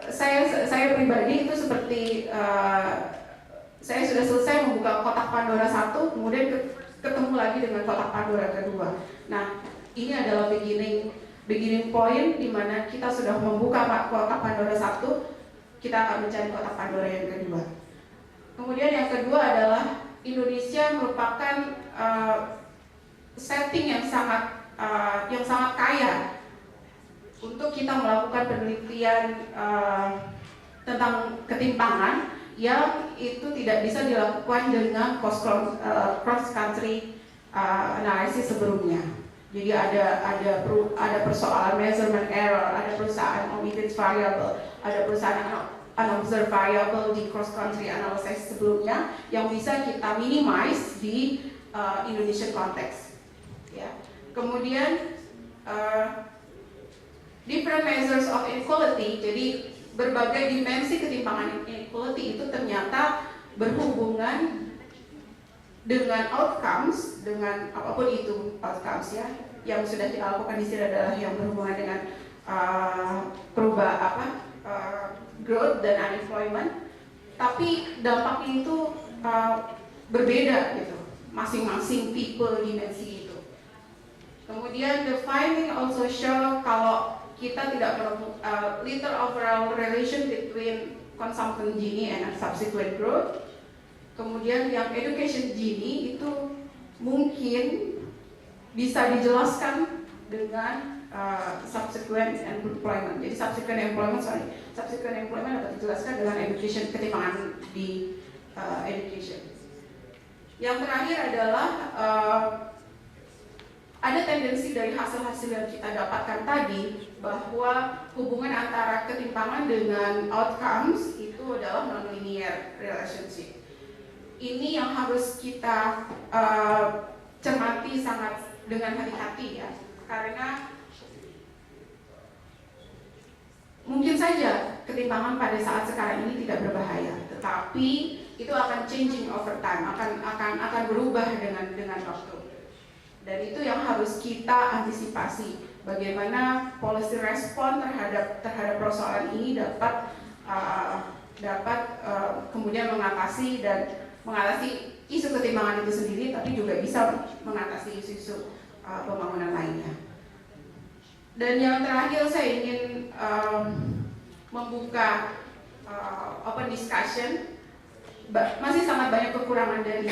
Saya pribadi itu seperti saya sudah selesai membuka kotak Pandora 1, kemudian ketemu lagi dengan kotak Pandora kedua. Nah, ini adalah beginning point di mana kita sudah membuka kotak Pandora 1, kita akan mencari kotak Pandora yang kedua. Kemudian yang kedua adalah Indonesia merupakan setting yang sangat kaya untuk kita melakukan penelitian tentang ketimpangan yang itu tidak bisa dilakukan dengan cross country analisis sebelumnya. Jadi ada persoalan measurement error, ada perusahaan omitted variable, ada perusahaan unobserved variable di cross country analysis sebelumnya yang bisa kita minimize di Indonesian context. Ya. Kemudian different measures of inequality, jadi berbagai dimensi ketimpangan inequality itu ternyata berhubungan dengan outcomes, dengan apapun itu outcomes ya, yang sudah kita lakukan di sini adalah yang berhubungan dengan growth dan unemployment, tapi dampaknya itu berbeda gitu, masing-masing tipe dimensi itu. Kemudian the finding also show kalau kita tidak menemukan little overall relation between consumption Gini and subsequent growth. Kemudian yang education Gini itu mungkin bisa dijelaskan dengan subsequent employment. Jadi subsequent employment dapat dijelaskan dengan education, ketimpangan di education. Yang terakhir adalah ada tendensi dari hasil-hasil yang kita dapatkan tadi bahwa hubungan antara ketimpangan dengan outcomes itu adalah non-linear relationship. Ini yang harus kita cermati sangat dengan hati-hati ya, karena mungkin saja ketimpangan pada saat sekarang ini tidak berbahaya, tetapi itu akan changing over time, akan berubah dengan waktu. Dan itu yang harus kita antisipasi, bagaimana policy respon terhadap persoalan ini dapat kemudian mengatasi isu ketimpangan itu sendiri, tapi juga bisa mengatasi isu-isu pembangunan lainnya. Dan yang terakhir saya ingin membuka open discussion. Masih sangat banyak kekurangan dari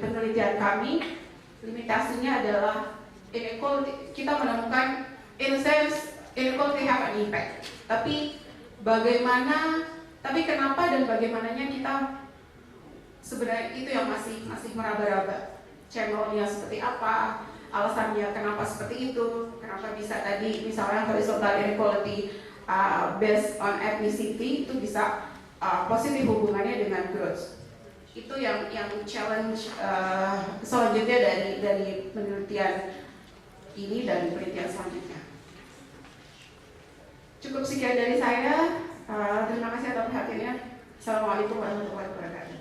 penelitian kami. Limitasinya adalah inequality. Kita menemukan in a sense inequality have an impact. Tapi kenapa dan bagaimananya kita sebenarnya itu yang masih meraba-raba. Channelnya seperti apa, alasannya kenapa seperti itu, kenapa bisa tadi misalnya horizontal inequality based on ethnicity itu bisa positif hubungannya dengan growth. Itu yang challenge selanjutnya dari penelitian ini dan penelitian selanjutnya. Cukup sekian dari saya. Terima kasih atas perhatiannya. Assalamualaikum warahmatullahi wabarakatuh.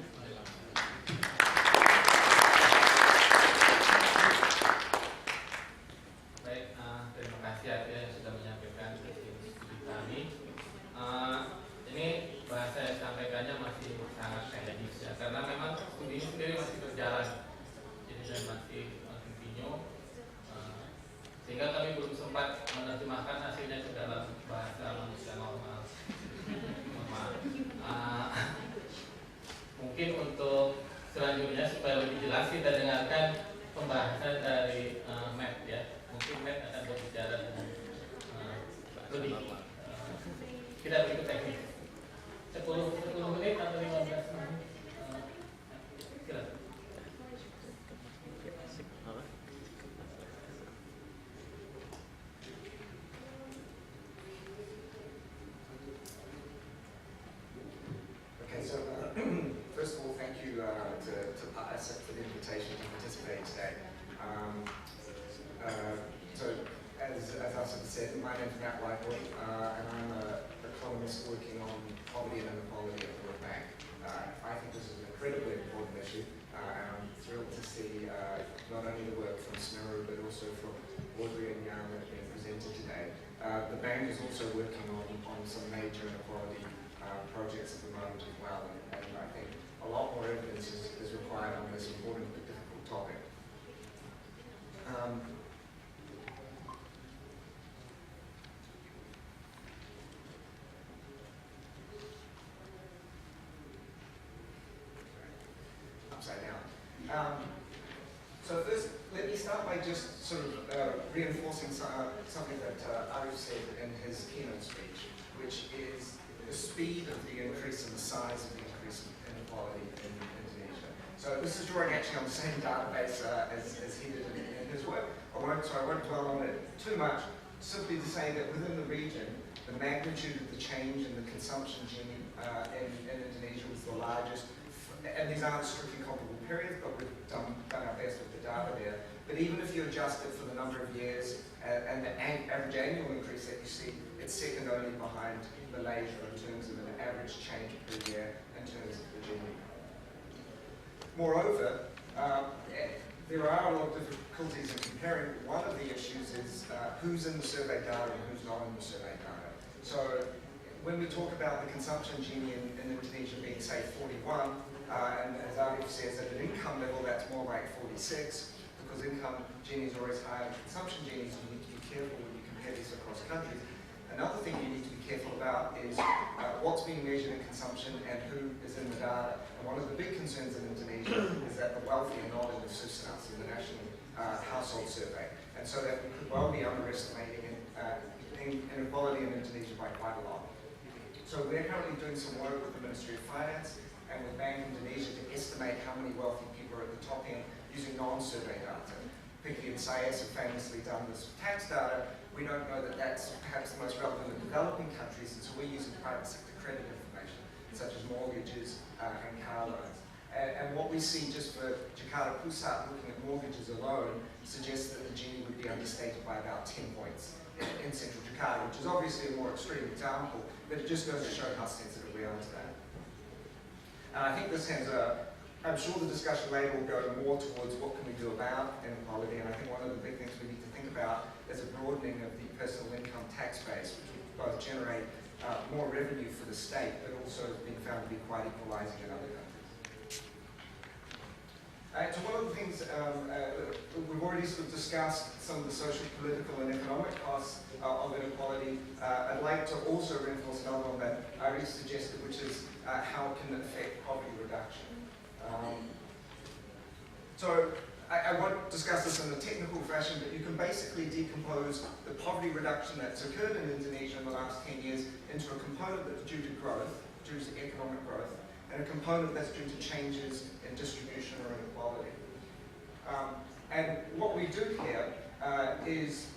Baik, terima kasih Athia yang sudah menyampaikan studi kami. Ini bahasa yang disampaikannya masih sangat teknis ya, karena memang studi ini sendiri masih berjalan, jadi masih continue, sehingga kami belum sempat menerjemahkan hasilnya ke dalam bahasa manusia normal. Mungkin untuk selanjutnya supaya lebih jelas kita dengarkan pembahasan dari Matt ya. Mungkin Matt akan berbicara dengan lebih kita berikut teknis. 10 menit atau 15 menit. Silakan. Okay, so first of all, thank you to ASIC for the invitation to participate today. So, as Asif said, my name is Matt Wai-Poi, and I'm an economist working on poverty and inequality at the World Bank. I think this is an incredibly important issue, and I'm thrilled to see not only the work from SMERU, but also from Audrey and Yumna being presented today. The bank is also working on some major inequality projects at the moment as well, and I think a lot more evidence is required on this important but difficult topic. Upside down. So first, let me start by just sort of reinforcing something that Arief said in his keynote speech, which is the speed of the increase and the size of the increase in inequality in Indonesia. So this is drawing actually on the same database as he did in his work. I won't dwell on it too much, simply to say that within the region, the magnitude of the change in the consumption Gini in Indonesia was the largest, and these aren't strictly comparable periods, but we've done our best with the data there. But even if you adjust it for the number of years and the average annual increase that you see, it's second only behind Malaysia in terms of an average change per year in terms of the Gini. Moreover, there are a lot of difficulties in comparing. One of the issues is who's in the survey data and who's not in the survey data. So when we talk about the consumption Gini in Indonesia being, say, 41, and as Arief says, at an income level that's more like 46, because income Gini is always higher than consumption Gini, so you need to be careful when you compare these across countries. Another thing you need to be careful about is what's being measured in consumption and who is in the data. And one of the big concerns in Indonesia is that the wealthy are not in the Susunas, in the national household survey, and so that we could well be underestimating inequality in Indonesia by quite a lot. So we're currently doing some work with the Ministry of Finance and with Bank Indonesia to estimate how many wealthy people are at the top end using non-survey data. Picky and Sayes have famously done this with tax data. We don't know that that's perhaps the most relevant in developing countries, and so we're using private sector credit information, such as mortgages and car loans. And what we see just for Jakarta Pusat, looking at mortgages alone, suggests that the Gini would be understated by about 10 points in central Jakarta, which is obviously a more extreme example, but it just goes to show how sensitive we are to that. And I think this has I'm sure the discussion later will go more towards what can we do about inequality, and I think one of the big things we need to think about is a broadening of the personal income tax base, which will both generate more revenue for the state, but also has been found to be quite equalizing in other countries. So one of the things, we've already sort of discussed some of the social, political and economic costs of inequality. I'd like to also reinforce another one that Arief suggested, which is how it can affect poverty reduction. So I won't discuss this in a technical fashion, but you can basically decompose the poverty reduction that's occurred in Indonesia in the last 10 years into a component that's due to growth, due to economic growth, and a component that's due to changes in distribution or inequality. And what we do here is,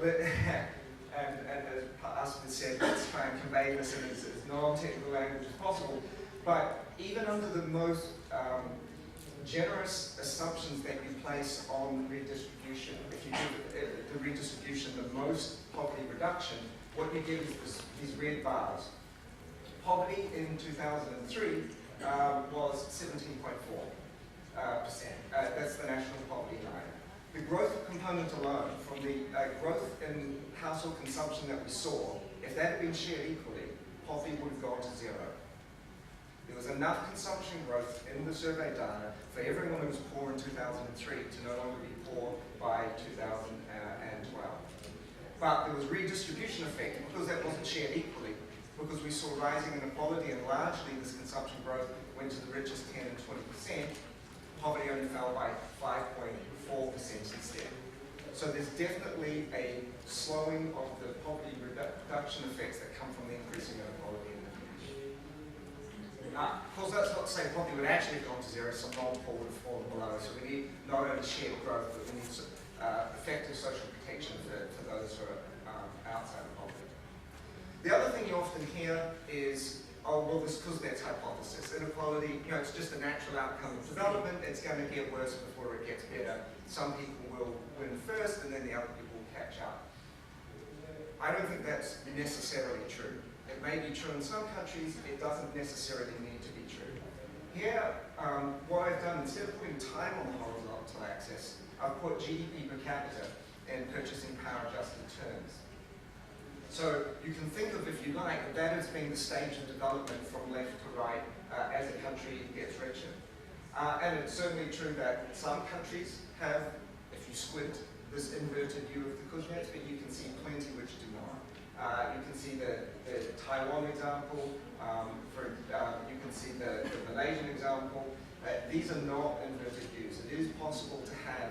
and as Aspen said, let's try and convey this in as non-technical language as possible, but even under the most generous assumptions that you place on redistribution, if you give the redistribution the most poverty reduction, what you get is these red bars. Poverty in 2003 was 17.4%. That's the national poverty line. The growth component alone, from the growth in household consumption that we saw, if that had been shared equally, poverty would have gone to zero. There was enough consumption growth in the survey data for everyone who was poor in 2003 to no longer be poor by 2012. But there was redistribution effect because that wasn't shared equally, because we saw rising inequality and largely this consumption growth went to the richest 10 and 20%, poverty only fell by 5.4% instead. So there's definitely a slowing of the poverty reduction effects that come from the increasing inequality in the community. Of course, that's not to say poverty would actually have gone to zero, some non-poor would have fallen below, so we need not only shared growth, but we need effective social protection for those who are outside of poverty. The other thing you often hear is, oh, well, this because that's hypothesis. Inequality, it's just a natural outcome of development. It's going to get worse before it gets better. Some people will win first, and then the other people will catch up. I don't think that's necessarily true. It may be true in some countries. It doesn't necessarily need to be true. Here, what I've done, instead of putting time on the horizontal axis, I've put GDP per capita in purchasing power adjusted terms. So you can think of, if you like, that as being the stage of development from left to right as a country gets richer. And it's certainly true that some countries have, if you squint, this inverted view of the Kuznets, but you can see plenty which do not. You can see the Taiwan example, you can see the Malaysian example. These are not inverted views. It is possible to have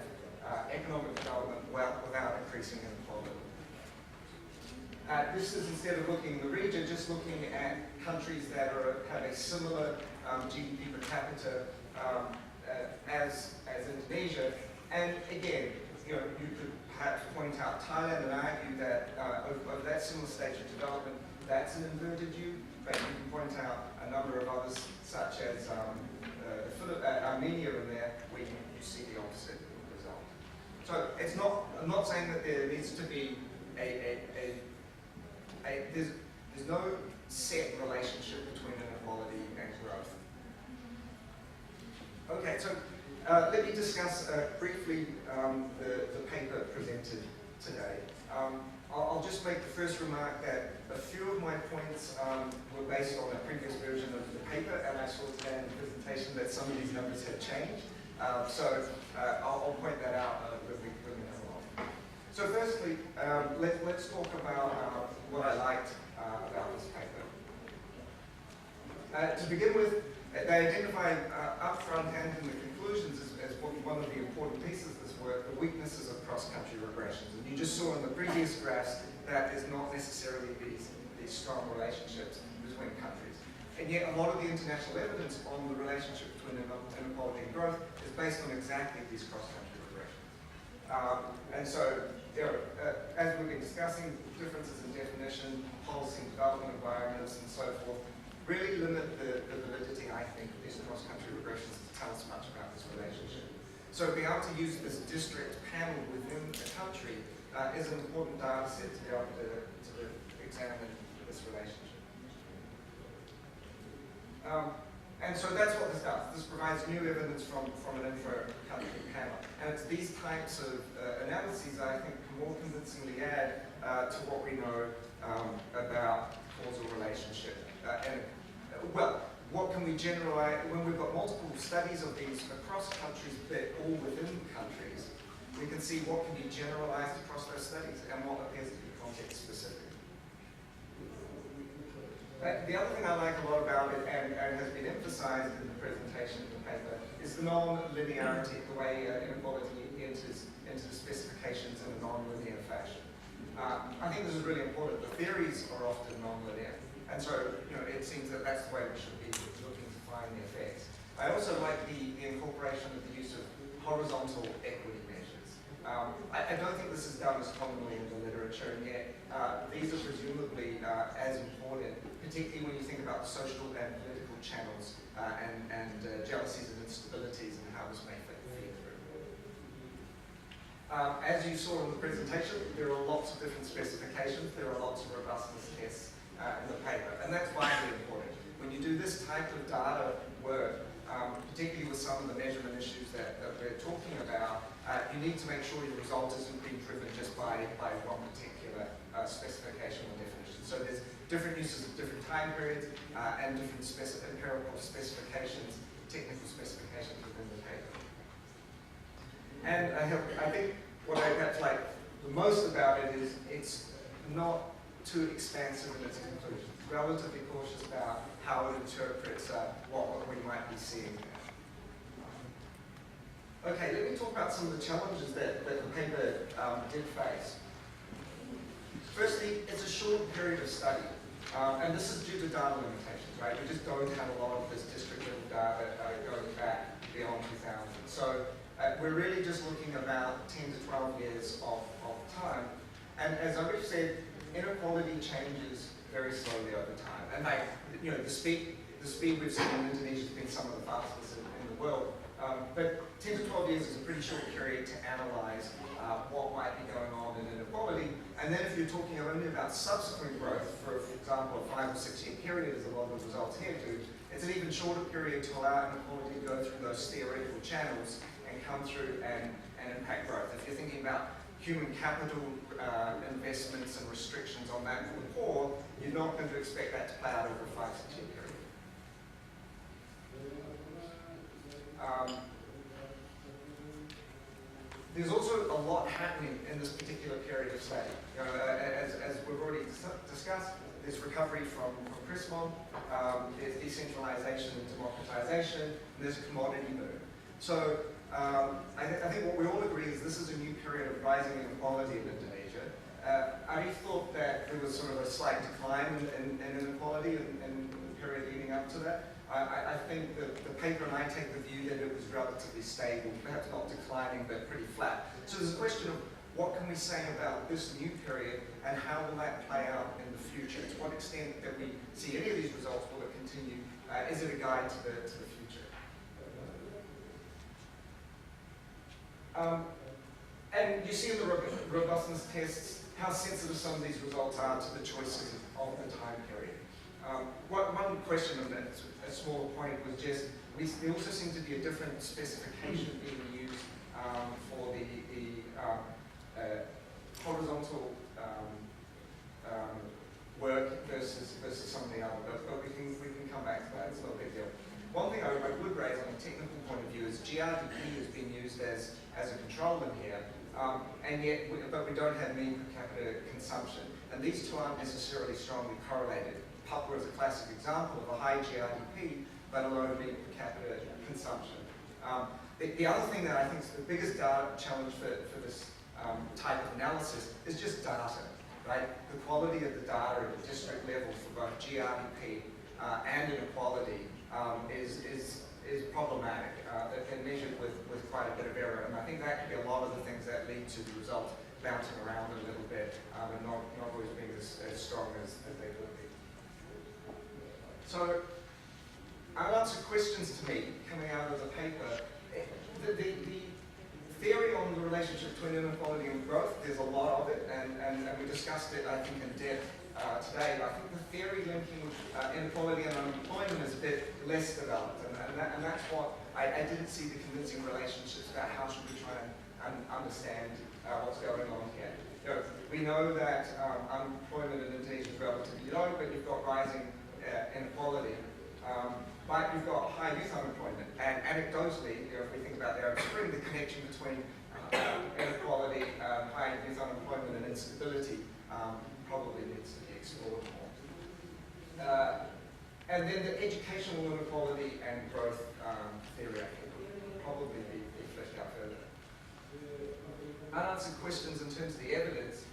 economic development without increasing inequality. This is, instead of looking at the region, just looking at countries that have a similar GDP per capita as Indonesia. And again, you could perhaps point out Thailand and argue that over that similar stage of development, that's an inverted view, but you can point out a number of others, such as Armenia in there, where you see the opposite result. So it's not, I'm not saying that there needs to be there's no set relationship between inequality and growth. Okay, so let me discuss briefly the paper presented today. I'll just make the first remark that a few of my points were based on a previous version of the paper, and I saw today in the presentation that some of these numbers have changed. So I'll point that out when we come along. So firstly, let's talk about what I liked about this paper. To begin with, they identify upfront and in the conclusions as one of the important pieces of this work, the weaknesses of cross-country regressions. And you just saw in the previous graphs that is not necessarily these strong relationships between countries. And yet a lot of the international evidence on the relationship between inequality and growth is based on exactly these cross-country regressions. And so, as we've been discussing, differences in definition, policy, development environments, and so forth, really limit the validity, I think, of these cross-country regressions to tell us much about this relationship. So being able to use this district panel within a country is an important data set to be able to examine this relationship. And so that's what this does. This provides new evidence from an intra-country panel. And it's these types of analyses that I think can more convincingly add to what we know about causal relationship. Well, what can we generalize, when we've got multiple studies of these across countries, but all within countries, we can see what can be generalized across those studies and what appears to be context specific. The other thing I like a lot about it, and has been emphasized in the presentation of the paper, is the non-linearity, the way inequality enters into the specifications in a non-linear fashion. I think this is really important. The theories are often non-linear, and so it seems that that's the way we should be looking to find the effects. I also like the incorporation of the use of horizontal equity measures. I don't think this is done as commonly in the literature, and yet these are presumably as important, particularly when you think about the social and political channels and jealousies and instabilities and how this may feed through. As you saw in the presentation, there are lots of different specifications, there are lots of robustness tests in the paper, and that's vitally important. When you do this type of data work, particularly with some of the measurement issues that we're talking about, you need to make sure your result isn't being driven just by one particular specification or definition. So there's different uses of different time periods and different empirical specifications, technical specifications within the paper. And I think what I perhaps like the most about it is it's not too expansive in its conclusions. Relatively cautious about how it interprets what we might be seeing there. Okay, let me talk about some of the challenges that the paper did face. Firstly, it's a short period of study, and this is due to data limitations, right? We just don't have a lot of this district-level data going back beyond 2000. So we're really just looking about 10 to 12 years of time. And as Arief said, inequality changes very slowly over time. And the speed we've seen in Indonesia has been some of the fastest in the world. But 10 to 12 years is a pretty short period to analyze what might be going on in inequality. And then if you're talking only about subsequent growth, for example, a 5 or 6 year period, as a lot of the results here do, it's an even shorter period to allow inequality to go through those theoretical channels and come through and impact growth. If you're thinking about human capital investments and restrictions on that for the poor, you're not going to expect that to play out over a 5 to 6 year period. There's also a lot happening in this particular period of study. As we've already discussed, there's recovery from Chrismon, there's decentralization and democratization, and there's a commodity boom. So I think what we all agree is this is a new period of rising inequality in Indonesia. Arief thought that there was sort of a slight decline in inequality in the period leading up to that. I think that the paper and I take the view that it was relatively stable, perhaps not declining, but pretty flat. So there's a question of what can we say about this new period and how will that play out in the future? To what extent that we see any of these results, will it continue? Is it a guide to the future? And you see in the robustness tests how sensitive some of these results are to the choices of the time period. One question on that, a smaller point, was just, there also seems to be a different specification being used for the horizontal work versus some of the other, but we can come back to that, it's not a big deal. One thing I would raise on a technical point of view is GRDP is being used as a control in here, and yet, but we don't have mean per capita consumption, and these two aren't necessarily strongly correlated. Papua is a classic example of a high GRDP, but a low mean per capita consumption. The other thing that I think is the biggest data challenge for this type of analysis is just data, right? The quality of the data at the district level for both GRDP and inequality is problematic. They're measured with quite a bit of error, and I think that could be a lot of the things that lead to the results bouncing around a little bit and not always being as strong as they could be. So I'll answer questions to me coming out of the paper. The theory on the relationship between inequality and growth, there's a lot of it, and we discussed it, I think, in depth today. But I think the theory linking inequality and unemployment is a bit less developed, and that's what I didn't see the convincing relationships about how should we try and understand what's going on here. You know, we know that unemployment in Indonesia is relatively low, but you've got rising inequality. But you've got high youth unemployment, and anecdotally, you know, if we think about the Arab Spring, the connection between inequality, high youth unemployment, and instability probably needs to be explored more. And then the educational inequality and growth theory, I think, would probably be fleshed out further. Unanswered questions in terms of the evidence.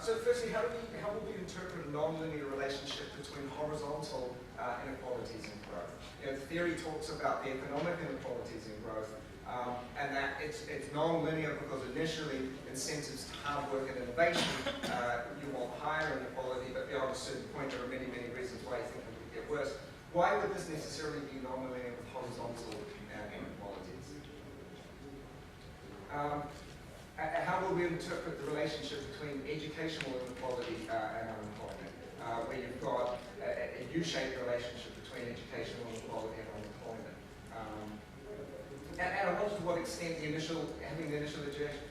So firstly, how will we interpret a non-linear relationship between horizontal inequalities and growth? You know, the theory talks about the economic inequalities in growth, and that it's non-linear because initially incentives to hard work and innovation, you want higher inequality, but beyond a certain point there are many, many reasons why you think it would get worse. Why would this necessarily be non-linear with horizontal inequalities? How will we interpret the relationship between educational inequality and unemployment, where you've got a U-shaped relationship between educational inequality and unemployment? And I wonder to what extent having the initial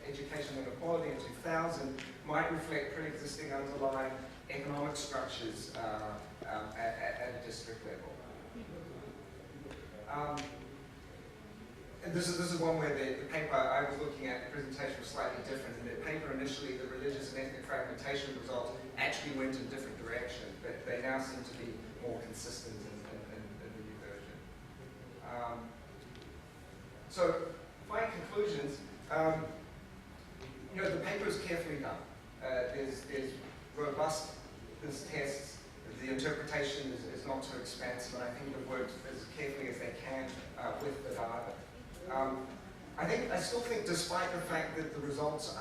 educational inequality in 2000 might reflect pre-existing underlying economic structures at a district level. And this is one where the paper I was looking at, the presentation was slightly different. In the paper initially, the religious and ethnic fragmentation results actually went in different directions, but they now seem to be more consistent in the new version. So, final conclusions. You know, the paper is carefully done. There's robust, there's tests. The interpretation is not too expansive, and I think they've worked as carefully as they can with the data. I still think, despite the fact that the results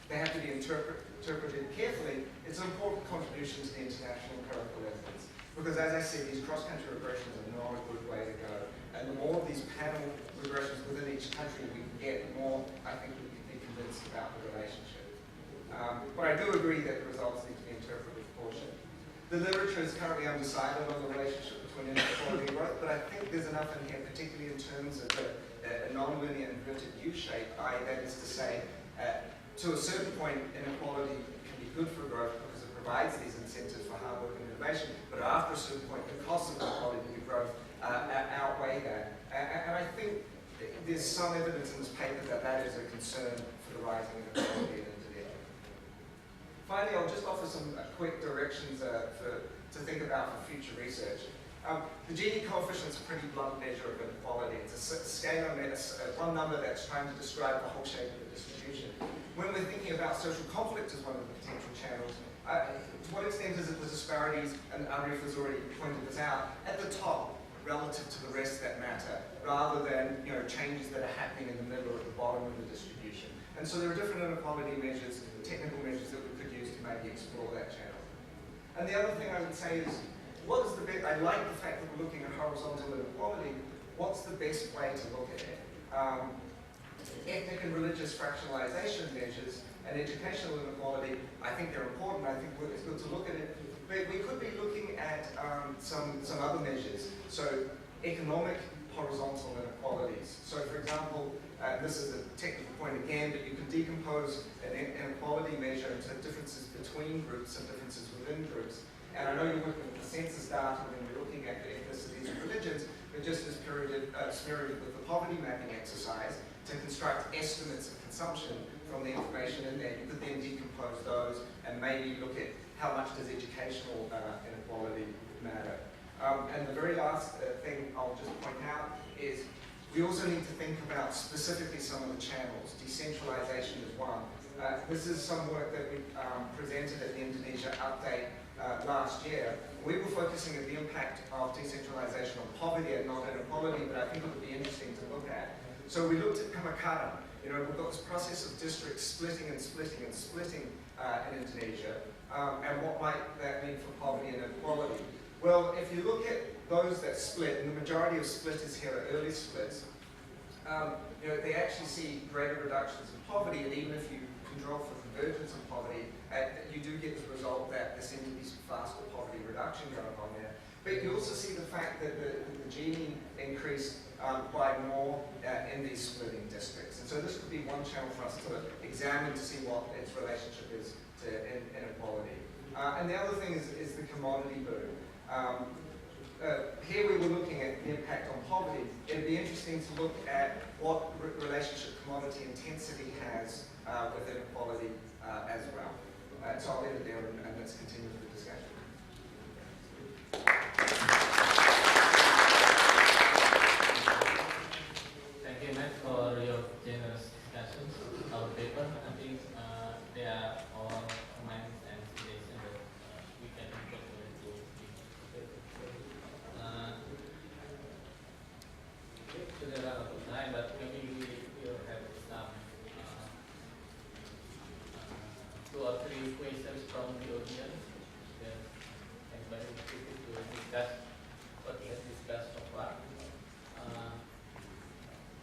they have to be interpreted carefully, it's an important contribution to the international empirical evidence. Because as I said, these cross-country regressions are not a good way to go. And the more of these panel regressions within each country we can get, the more I think we can be convinced about the relationship. But I do agree that the results need to be interpreted with caution. The literature is currently undecided on the relationship between inequality and growth, but I think there's enough in here, particularly in terms of a non-linear inverted U-shape, that is to say, to a certain point, inequality can be good for growth because it provides these incentives for hard work and innovation, but after a certain point, the costs of inequality to growth outweigh that. And I think there's some evidence in this paper that is a concern for the rising inequality in Indonesia. Finally, I'll just offer some quick directions to think about for future research. The Gini coefficient is a pretty blunt measure of inequality. It's a scalar, one number that's trying to describe the whole shape of the distribution. When we're thinking about social conflict as one of the potential channels, to what extent is it the disparities, and Arief has already pointed this out, at the top relative to the rest that matter, rather than changes that are happening in the middle or at the bottom of the distribution. And so there are different inequality measures, technical measures that we could use to maybe explore that channel. And the other thing I would say is, what is the best? I like the fact that we're looking at horizontal inequality. What's the best way to look at it? Ethnic and religious fractionalization measures and educational inequality, I think they're important. I think it's good to look at it. But we could be looking at some other measures. So economic horizontal inequalities. So for example, this is a technical point again, but you can decompose an inequality measure into differences between groups and differences within groups. And I know you're working with the census data when we're looking at the ethnicities and religions, but just as SMERU with the poverty mapping exercise, to construct estimates of consumption from the information in there, you could then decompose those and maybe look at how much does educational inequality matter. And the very last thing I'll just point out is we also need to think about specifically some of the channels. Decentralization is one. This is some work that we presented at the Indonesia update last year. We were focusing on the impact of decentralization on poverty and not inequality, but I think it would be interesting to look at. So we looked at Pemekaran. You know, we've got this process of districts splitting and splitting and splitting in Indonesia, and what might that mean for poverty and inequality? Well, if you look at those that split, and the majority of splitters here are early splits, you know, they actually see greater reductions in poverty, and even if you control for convergence of poverty, you do get the result that there seems to be some faster poverty reduction going on there. But you also see the fact that the Gini increased by more in these splitting districts. And so this could be one channel for us to examine to see what its relationship is to inequality. And the other thing is the commodity boom. Here we were looking at the impact on poverty. It'd be interesting to look at what relationship commodity intensity has with inequality as well. So I'll leave it there and let's continue the discussion. Thank you, Matt, for your generous discussions. Our paper, I think they are all comments and suggestions that we can incorporate into the paper. Sudah run out of time, but maybe we will have some 2 or 3 questions from the audience. Then anybody to discuss what we have discussed so far.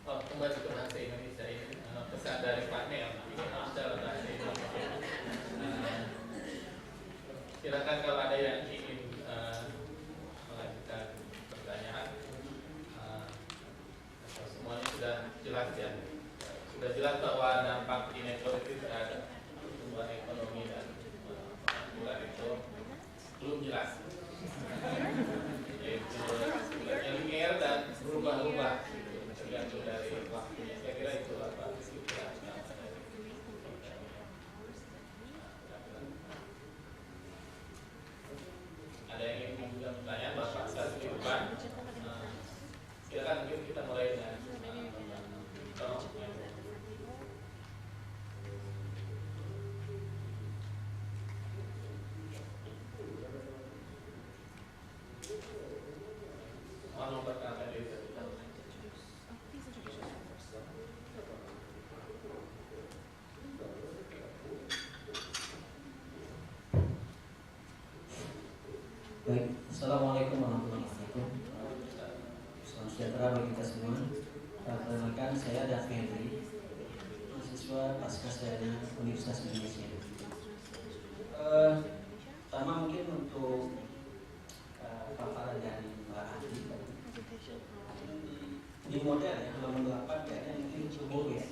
Kembali ke bahasa Indonesia ini, pesan dari Pak Nel secara bahasa Indonesia. Silakan kalau ada yang ingin melanjutkan pertanyaan. Semuanya sudah jelas ya. Sudah jelas bahwa dampak inequality terhadap pertumbuhan ekonomi dan pengangguran itu belum jelas. Yaitu bulannya linear dan berubah-ubah tergantung dari waktunya. Saya kira itu apa kesimpulan dari ada yang ingin juga bertanya Bapak Sari depan. Silakan mungkin kita mulai dengan nomor pertama dari Baik, Assalamualaikum warahmatullahi wabarakatuh. Salam sejahtera bagi kita semua. Perkenalkan, saya Athia, mahasiswa Pascasarjana Universitas Indonesia. Pertama mungkin untuk paparan dari Mbak Audrey. Di model ya, halaman 8 kayaknya mungkin cukup ya.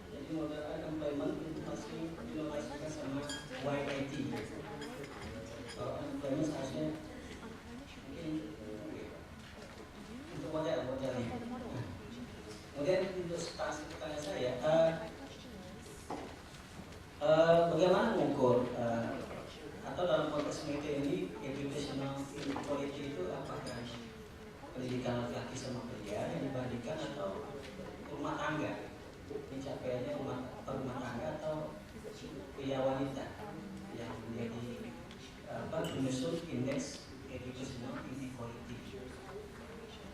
Jadi model unemployment itu masih dinomasikan sama Wai-Poi. Kalau unemployment seharusnya mungkin untuk model-modelnya. Kemudian untuk pertanyaan saya, bagaimana mengukur atau dalam konteks Komite ini educational inequality itu apakah pendidikan laki-laki sama pria yang dibandingkan atau rumah tangga, pencapaiannya rumah tangga atau pria wanita yang menjadi menyusun indeks educational inequality.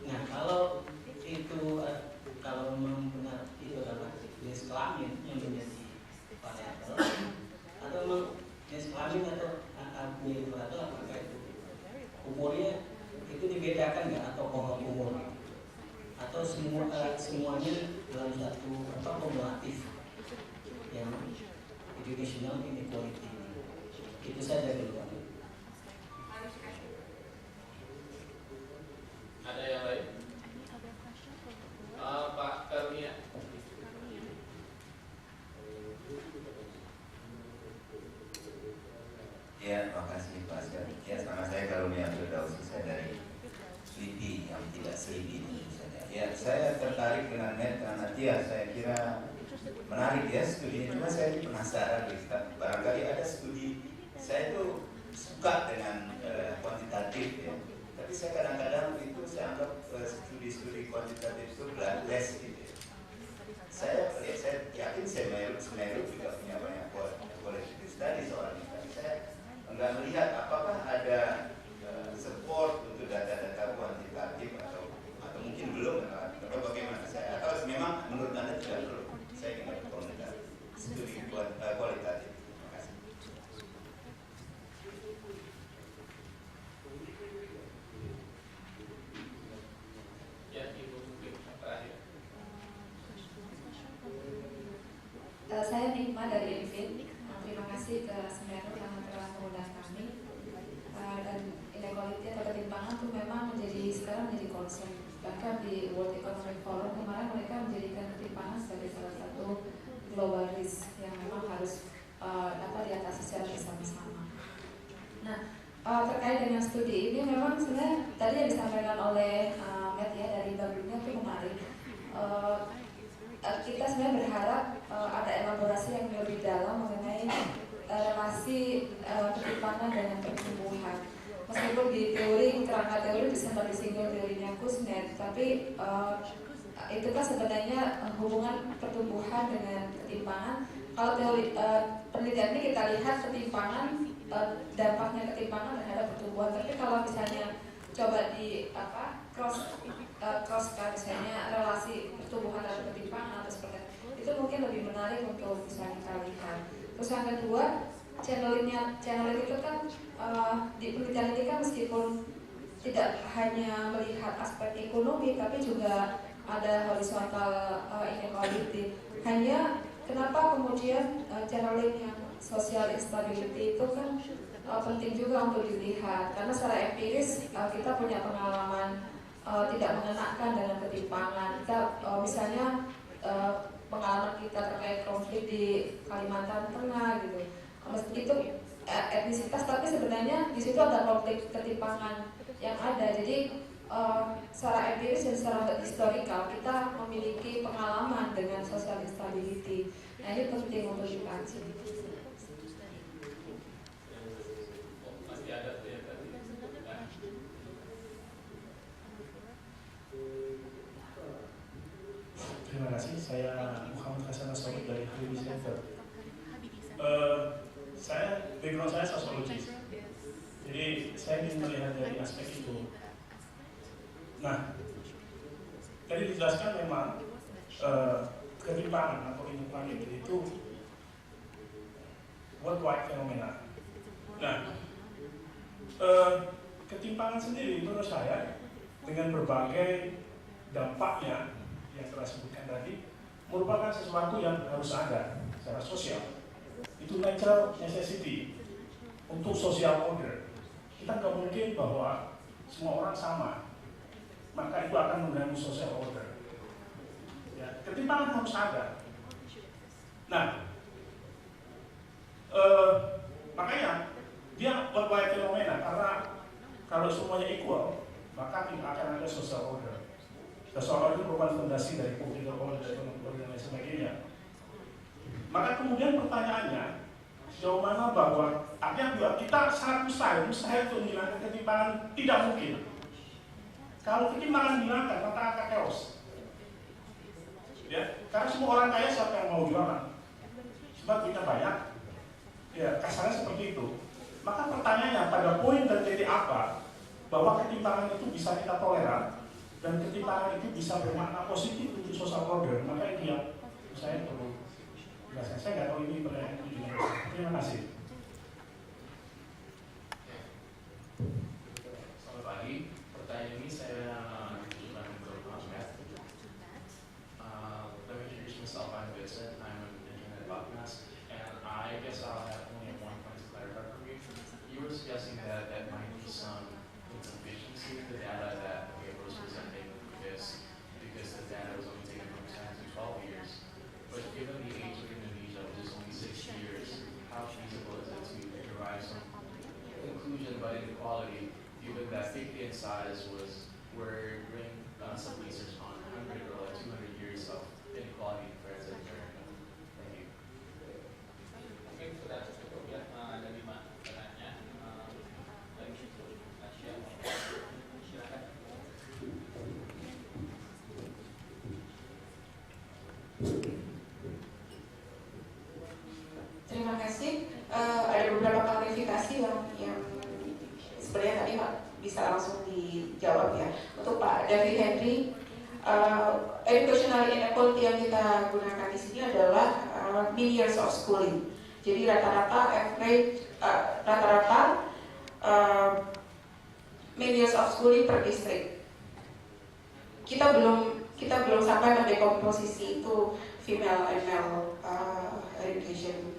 Nah, kalau itu kalau memang benar itu adalah jenis kelamin yang menjadi variabel, atau memang jenis kelamin atau menjadi variabel, apakah itu umurnya itu dibedakan nggak atau kohort umur, atau semuanya dalam satu kumulatif yang educational inequality. Itu saja dulu. Ada yang lain? Pak Carunia. Ya, makasih Pak Sari. Ya, nama saya Carunia Firdausy, saya dari Selipi yang tidak Selipi ini saja. Ya, saya tertarik dengan Matt dan Athia. Saya kira menarik ya studi ini. Cuma saya penasaran, barangkali ada studi. Saya itu suka dengan kuantitatif ya. Tapi saya kadang-kadang itu saya anggap studi-studi kuantitatif itu less gitu. Saya yakin SMERU juga punya banyak qualitative study soal ini, tapi saya enggak melihat apakah ada support untuk data-data kuantitatif atau mungkin belum atau bagaimana saya, atau memang menurut Anda tidak perlu. Saya ingin berkomentar studi kualitatif. Terima kasih. Ya, Ibu terakhir. Saya Nikma dari Arief. Terima kasih ke SMERU yang telah mengundang kami. Dan inequality atau ketimpangan itu memang sekarang menjadi concern. Bahkan di World Economic Forum kemarin mereka menjadikan ketimpangan sebagai salah satu global risk yang memang harus dapat diatasi secara bersama-sama. Nah, terkait dengan studi ini memang sebenarnya tadi yang disampaikan oleh Matt ya dari bagiannya itu menarik. Kita sebenarnya berharap ada elaborasi yang lebih dalam mengenai relasi ketimpangan dengan pertumbuhan. Meskipun di teori, kerangka teori bisa disinggung teorinya Kuznets, tapi itu kan sebenarnya hubungan pertumbuhan dengan ketimpangan. Kalau teori penelitian ini kita lihat ketimpangan, dampaknya ketimpangan terhadap pertumbuhan. Tapi kalau misalnya coba di cross misalnya relasi pertumbuhan dan ketimpangan atau seperti itu mungkin lebih menarik untuk bisa kita lihat. Terus yang kedua, channeling itu kan di penelitian ini kan meskipun tidak hanya melihat aspek ekonomi tapi juga ada horizontal inequality. Hanya kenapa kemudian channeling yang social instability itu kan penting juga untuk dilihat karena secara empiris kita punya pengalaman tidak mengenakan dengan ketimpangan. Kita misalnya pengalaman kita terkait konflik di Kalimantan Tengah gitu. Meski itu etnisitas, tapi sebenarnya di situ ada konflik ketimpangan yang ada. Jadi secara empiris dan secara historikal kita memiliki pengalaman dengan social instability. Nah ini penting untuk dikaji. Masih ada ya tadi. Terima kasih, saya Muhammad Hasan Asori dari Habibi Center. Background saya sosiologis, jadi saya ingin melihat dari aspek itu. Nah, tadi dijelaskan memang ketimpangan atau inequality itu worldwide fenomena. Nah, ketimpangan sendiri menurut saya dengan berbagai dampaknya yang telah disebutkan tadi merupakan sesuatu yang harus ada secara sosial. Itu natural necessity untuk social order. Kita nggak mungkin bahwa semua orang sama, maka itu akan mengganggu social order. Ya, ketimpangan harus ada. Nah, makanya dia worldwide fenomena karena kalau semuanya equal, maka tidak akan ada social order. Social order merupakan fondasi dari political order dan lain sebagainya. Maka kemudian pertanyaannya, sejauh mana bahwa artinya kita sangat mustahil untuk menghilangkan ketimpangan, tidak mungkin. Kalau ketimpangan dihilangkan, maka akan chaos. Ya, karena semua orang kaya siapa yang mau jualan? Sebab duitnya banyak. Ya, kasarnya seperti itu. Maka pertanyaannya pada poin dan titik apa bahwa ketimpangan itu bisa kita toleran dan ketimpangan itu bisa bermakna positif untuk social order, maka itu yang saya perlu jelaskan. Saya nggak tahu ini pertanyaan itu juga. Terima kasih. Selamat pagi. Pertanyaan ini saya tujukan untuk Ahmed. Let me introduce myself. I'm Vincent. I'm an intern at Bapnas, and I guess I'll have only one point to clarify for you. You were suggesting that there might be some insufficiency in the data that Gabriel was presenting because the data was only taken from 10 to 12 years. But given the age of Indonesia, which is only 6 years, how feasible Terima kasih. Ada beberapa klarifikasi yang sebenarnya tadi Pak bisa langsung dijawab ya. Untuk Pak David Henry, educational inequality yang kita gunakan di sini adalah mean years of schooling. Jadi rata-rata mean years of schooling per district. Kita belum sampai mendekomposisi itu female and male education,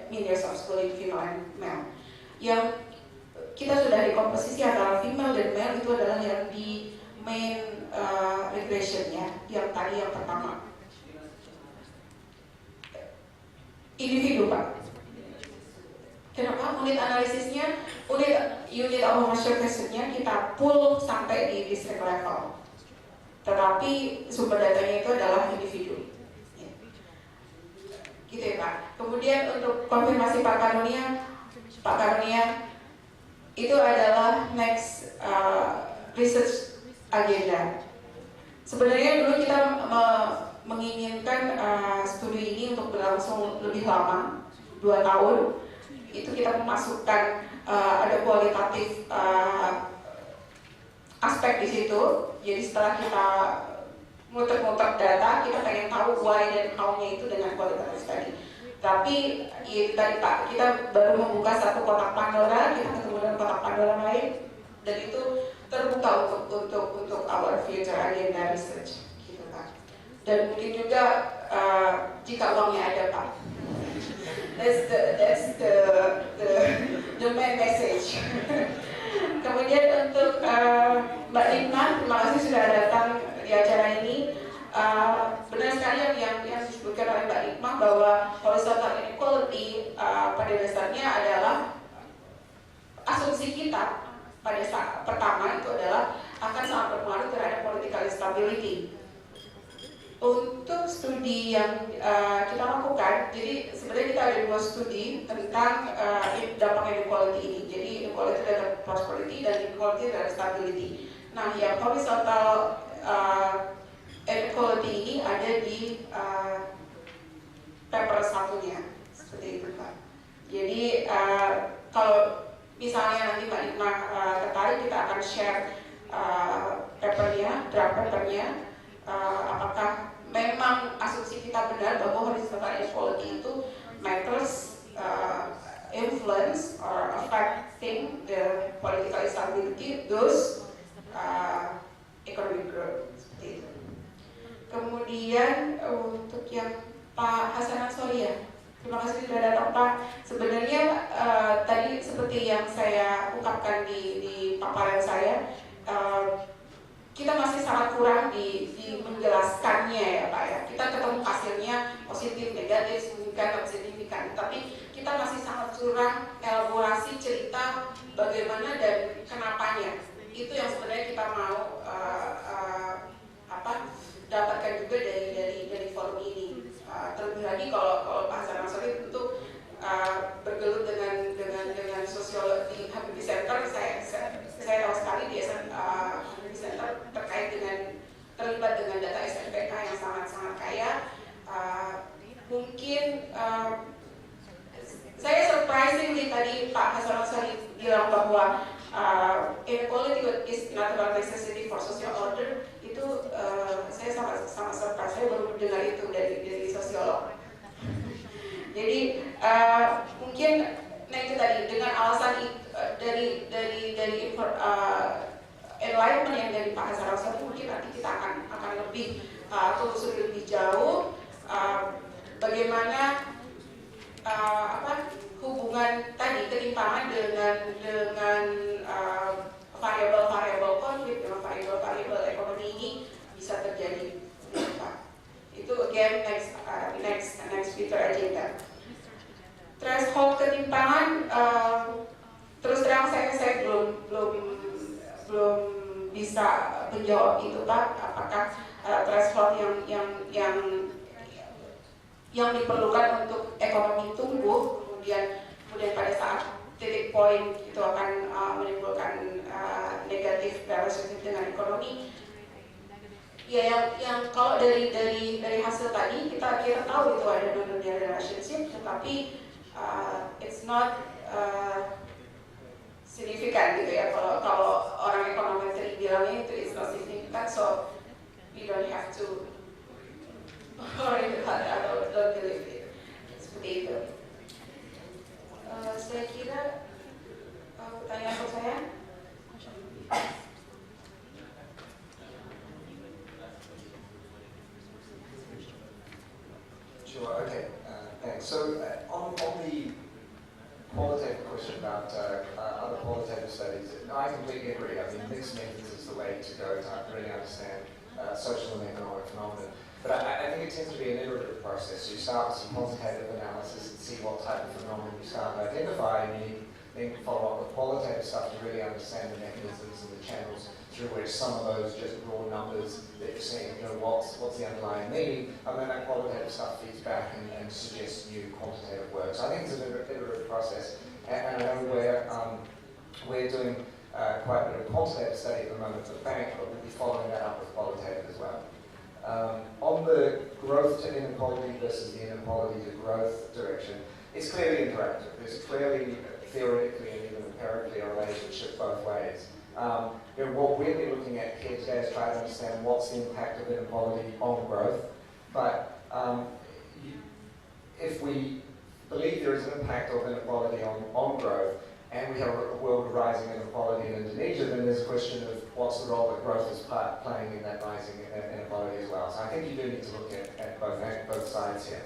mean years of schooling female and male. Yang kita sudah dekomposisi antara female dan male itu adalah yang di main regression ya, yang tadi yang pertama. Individu Pak. Kenapa unit analisisnya, unit of questionnya kita pull sampai di district level. Tetapi sumber datanya itu adalah individu. Ya. Gitu ya Pak. Kemudian untuk konfirmasi Pak Carunia itu adalah next research agenda. Sebenarnya dulu kita menginginkan studi ini untuk berlangsung lebih lama, 2 tahun. Itu kita memasukkan ada kualitatif aspek di situ. Jadi setelah kita muter-muter data, kita pengen tahu why dan how-nya itu dengan kualitatif tadi. Tapi ya, tadi Pak, kita baru membuka satu kotak Pandora, kita ketemu dengan kotak Pandora lain, dan itu terbuka untuk our future agenda research, gitu Pak. Dan mungkin juga jika uangnya ada Pak. That's the main message. Kemudian untuk Mbak Yumna, terima kasih sudah datang di acara ini. Benar sekali yang disebutkan oleh Mbak Yumna bahwa horizontal inequality pada dasarnya adalah asumsi kita pada saat pertama itu adalah akan sangat berpengaruh terhadap political stability. Untuk studi yang kita lakukan, jadi sebenarnya kita ada 2 studi tentang dampak inequality ini. Jadi inequality terhadap prosperity dan inequality terhadap stability. Nah, yang horizontal inequality ini ada di paper satunya, seperti itu Pak. Jadi kalau misalnya nanti Mbak Yumna tertarik, kita akan share papernya, draft papernya. Apakah memang asumsi kita benar bahwa horizontal inequality itu matters, influence or affecting the political stability, those economic growth, seperti itu. Kemudian untuk yang Pak Anshory ya, terima kasih sudah datang Pak. Sebenarnya tadi seperti yang saya ungkapkan di paparan saya, kita masih sangat kurang di menjelaskannya ya Pak ya. Kita ketemu hasilnya positif, negatif, signifikan, non signifikan, tapi kita masih sangat kurang elaborasi cerita bagaimana dan kenapanya. Itu yang sebenarnya kita mau dapatkan juga dari forum ini. Terlebih lagi kalau Pak Anshory tentu bergelut dengan sosiologi Habibie Center. Saya tahu sekali di Habibie Center terlibat dengan data SMPK yang sangat kaya. Mungkin saya surprisingly tadi Pak Anshory bilang bahwa inequality is natural necessity for social order. Itu saya sama surprise, saya baru mendengar itu dari sosiolog. Jadi mungkin itu tadi dengan alasan dari enlightenment yang dari Pak Anshory, mungkin nanti kita akan lebih telusuri lebih jauh bagaimana hubungan tadi ketimpangan dengan variabel-variabel konflik dengan variabel-variabel ekonomi ini bisa terjadi. Itu again next future agenda. Threshold ketimpangan, terus terang saya belum bisa menjawab itu Pak. Apakah threshold yang diperlukan untuk ekonomi tumbuh, kemudian pada saat titik poin itu akan menimbulkan negatif relationship dengan ekonomi. Ya, yang kalau dari hasil tadi kita tahu itu ada non-linear relationship, tetapi it's not signifikan gitu ya. Kalau orang ekonometri bilangnya itu it's not significant, so we don't have to worry about it atau don't believe it. Seperti itu. Saya kira pertanyaan saya. Sure, okay, thanks. So on the qualitative question about other qualitative studies, I completely agree. I mean, mixed methods is the way to go to really understand social and economic phenomena. But I think it tends to be an iterative process. So you start with some quantitative analysis and see what type of phenomenon you start to identify, and you then follow up with qualitative stuff to really understand the mechanisms and the channels through which some of those just raw numbers that you're seeing, you know, what's the underlying meaning, and then that qualitative stuff feeds back and suggests new quantitative work. So I think it's an iterative process, and I know we're doing quite a bit of quantitative study at the moment for the bank, but we'll be following that up with qualitative as well. On the growth to inequality versus the inequality to growth direction, it's clearly interactive. There's clearly, theoretically and even empirically, a relationship both ways. You know, what we'll be looking at here today is trying to understand what's the impact of inequality on growth. But if we believe there is an impact of inequality on growth, and we have a world of rising inequality in Indonesia, then there's a question of what's the role that growth is playing in that rising inequality as well. So I think you do need to look at both sides here.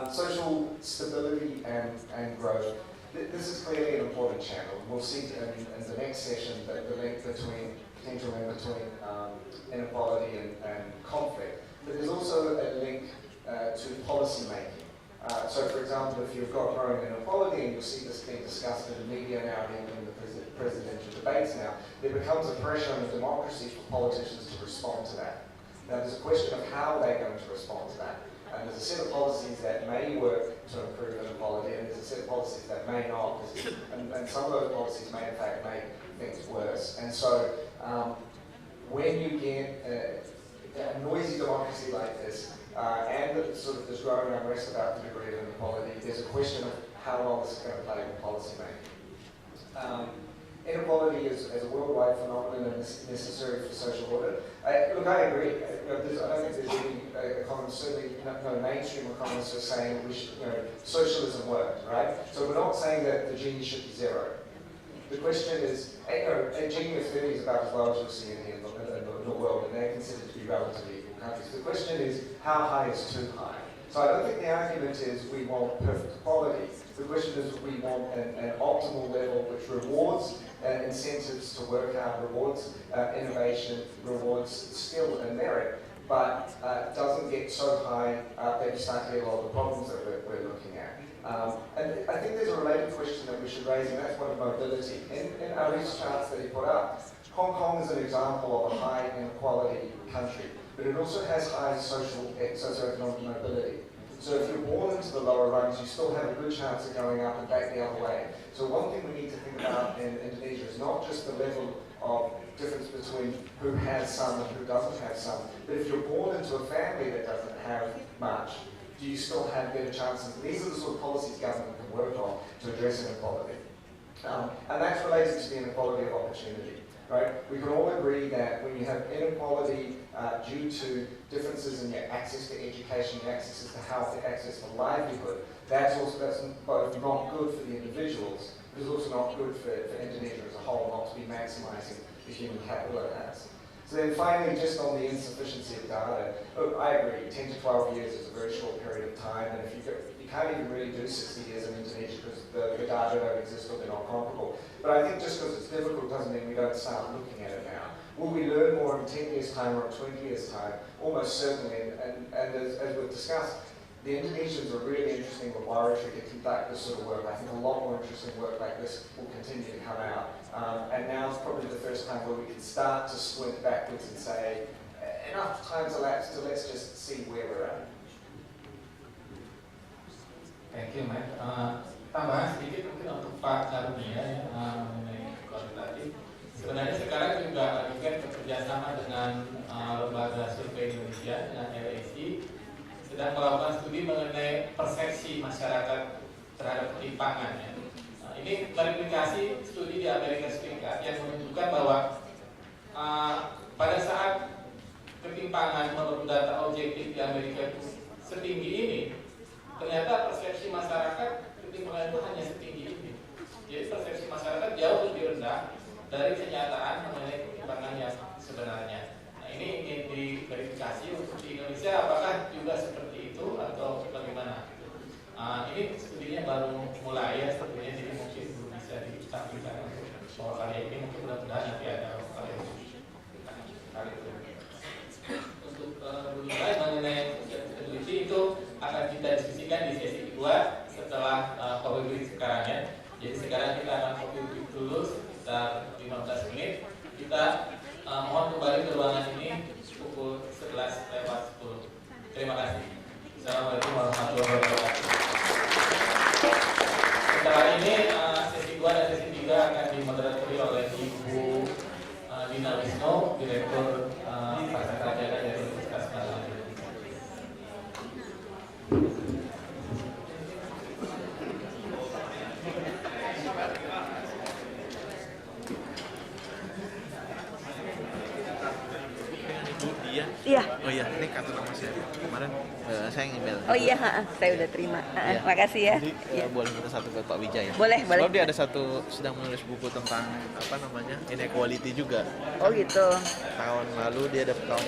Social stability and growth. This is clearly an important channel. We'll see in the next session that the link between potential link between inequality and conflict. But there's also a link to policy making. So, for example, if you've got growing inequality, and you'll see this being discussed in the media now, in the presidential debates now, there becomes a pressure on the democracy for politicians to respond to that. Now, there's a question of how they're going to respond to that. And there's a set of policies that may work to improve inequality, and there's a set of policies that may not, and some of those policies may in fact make things worse. And so when you get a noisy democracy like this, and sort of this growing unrest about the degree of inequality, there's a question of how well this is going to play in policy making. Inequality is a worldwide phenomenon and is necessary for social order. Look, I agree. I don't think there's any economists, certainly no mainstream economists, are saying we should, socialism works, right? So we're not saying that the Gini should be zero. The question is, a Gini of 30 is about as low as you'll see in the world, and they're considered to be relatively equal countries. The question is, how high is too high? So I don't think the argument is we want perfect equality. The question is we want an optimal level which rewards incentives to work hard, rewards innovation, rewards skill and merit, but doesn't get so high that you start to get a lot of the problems that we're looking at. And I think there's a related question that we should raise, and that's one of mobility. In Arief's charts that he put up, Hong Kong is an example of a high inequality country, but it also has high socioeconomic mobility. So if you're born into the lower rungs, you still have a good chance of going up and back the other way. So one thing we need to think about in Indonesia is not just the level of difference between who has some and who doesn't have some, but if you're born into a family that doesn't have much, do you still have better chances? These are the sort of policies government can work on to address inequality. And that's related to the inequality of opportunity, right? We can all agree that when you have inequality due to differences in your access to education, your access to health, your access to livelihood, that's both not good for the individuals, but it's also not good for Indonesia as a whole, not to be maximising the human capital it has. So then finally, just on the insufficiency of data, look, I agree, 10 to 12 years is a very short period of time, and if you can't even really do 60 years in Indonesia because the data don't exist or they're not comparable. But I think just because it's difficult doesn't mean we don't start looking at it now. Will we learn more in 10 years' time or in 20 years' time? Almost certainly, and as we've discussed, the Indonesians are really interesting laboratory to conduct this sort of work. I think a lot more interesting work like this will continue to come out. And now is probably the first time where we can start to squint backwards and say, enough time's elapsed, so let's just see where we're at. Thank you, Matt. Tambahan sedikit mungkin untuk Pak Carunia ya, mengenai kualitatif. Sebenarnya sekarang juga lagi kan bekerja sama dengan sedang melakukan studi mengenai persepsi masyarakat terhadap ketimpangan. Ya. Nah, ini verifikasi studi di Amerika Serikat yang menunjukkan bahwa pada saat ketimpangan menurut data objektif di Amerika itu setinggi ini, ternyata persepsi masyarakat ketimpangan itu hanya setinggi ini. Jadi persepsi masyarakat jauh lebih rendah dari kenyataan mengenai ketimpangan yang sebenarnya. Nah, ini ingin diverifikasi untuk di Indonesia apakah juga seperti itu atau bagaimana? Ini studinya baru mulai ya sebetulnya, jadi mungkin belum bisa ditampilkan bahwa kali ini mungkin mudah-mudahan nanti ada kali itu. Untuk menilai mengenai Ekonomi itu akan kita diskusikan di sesi kedua setelah kopi break sekarang ya. Jadi sekarang kita akan kopi break dulu sekitar 15 menit. Kita mohon kembali ke ruangan ini pukul 11:10. Terima kasih. Assalamualaikum warahmatullahi wabarakatuh. Setelah ini sesi 2 dan sesi 3 akan dimoderatori oleh Ibu Dina Wisnu, Direktur Padjadjaran dari Universitas Jalan. Iya. Oh iya, ini kartu nama saya. Kemarin saya email. Oh iya, saya udah terima. Iya. Makasih ya. Jadi boleh minta satu ke Pak Wijaya. Boleh, boleh. Sebab dia ada satu sedang menulis buku tentang apa namanya Inequality juga. Oh gitu. Tahun lalu dia dapat tahun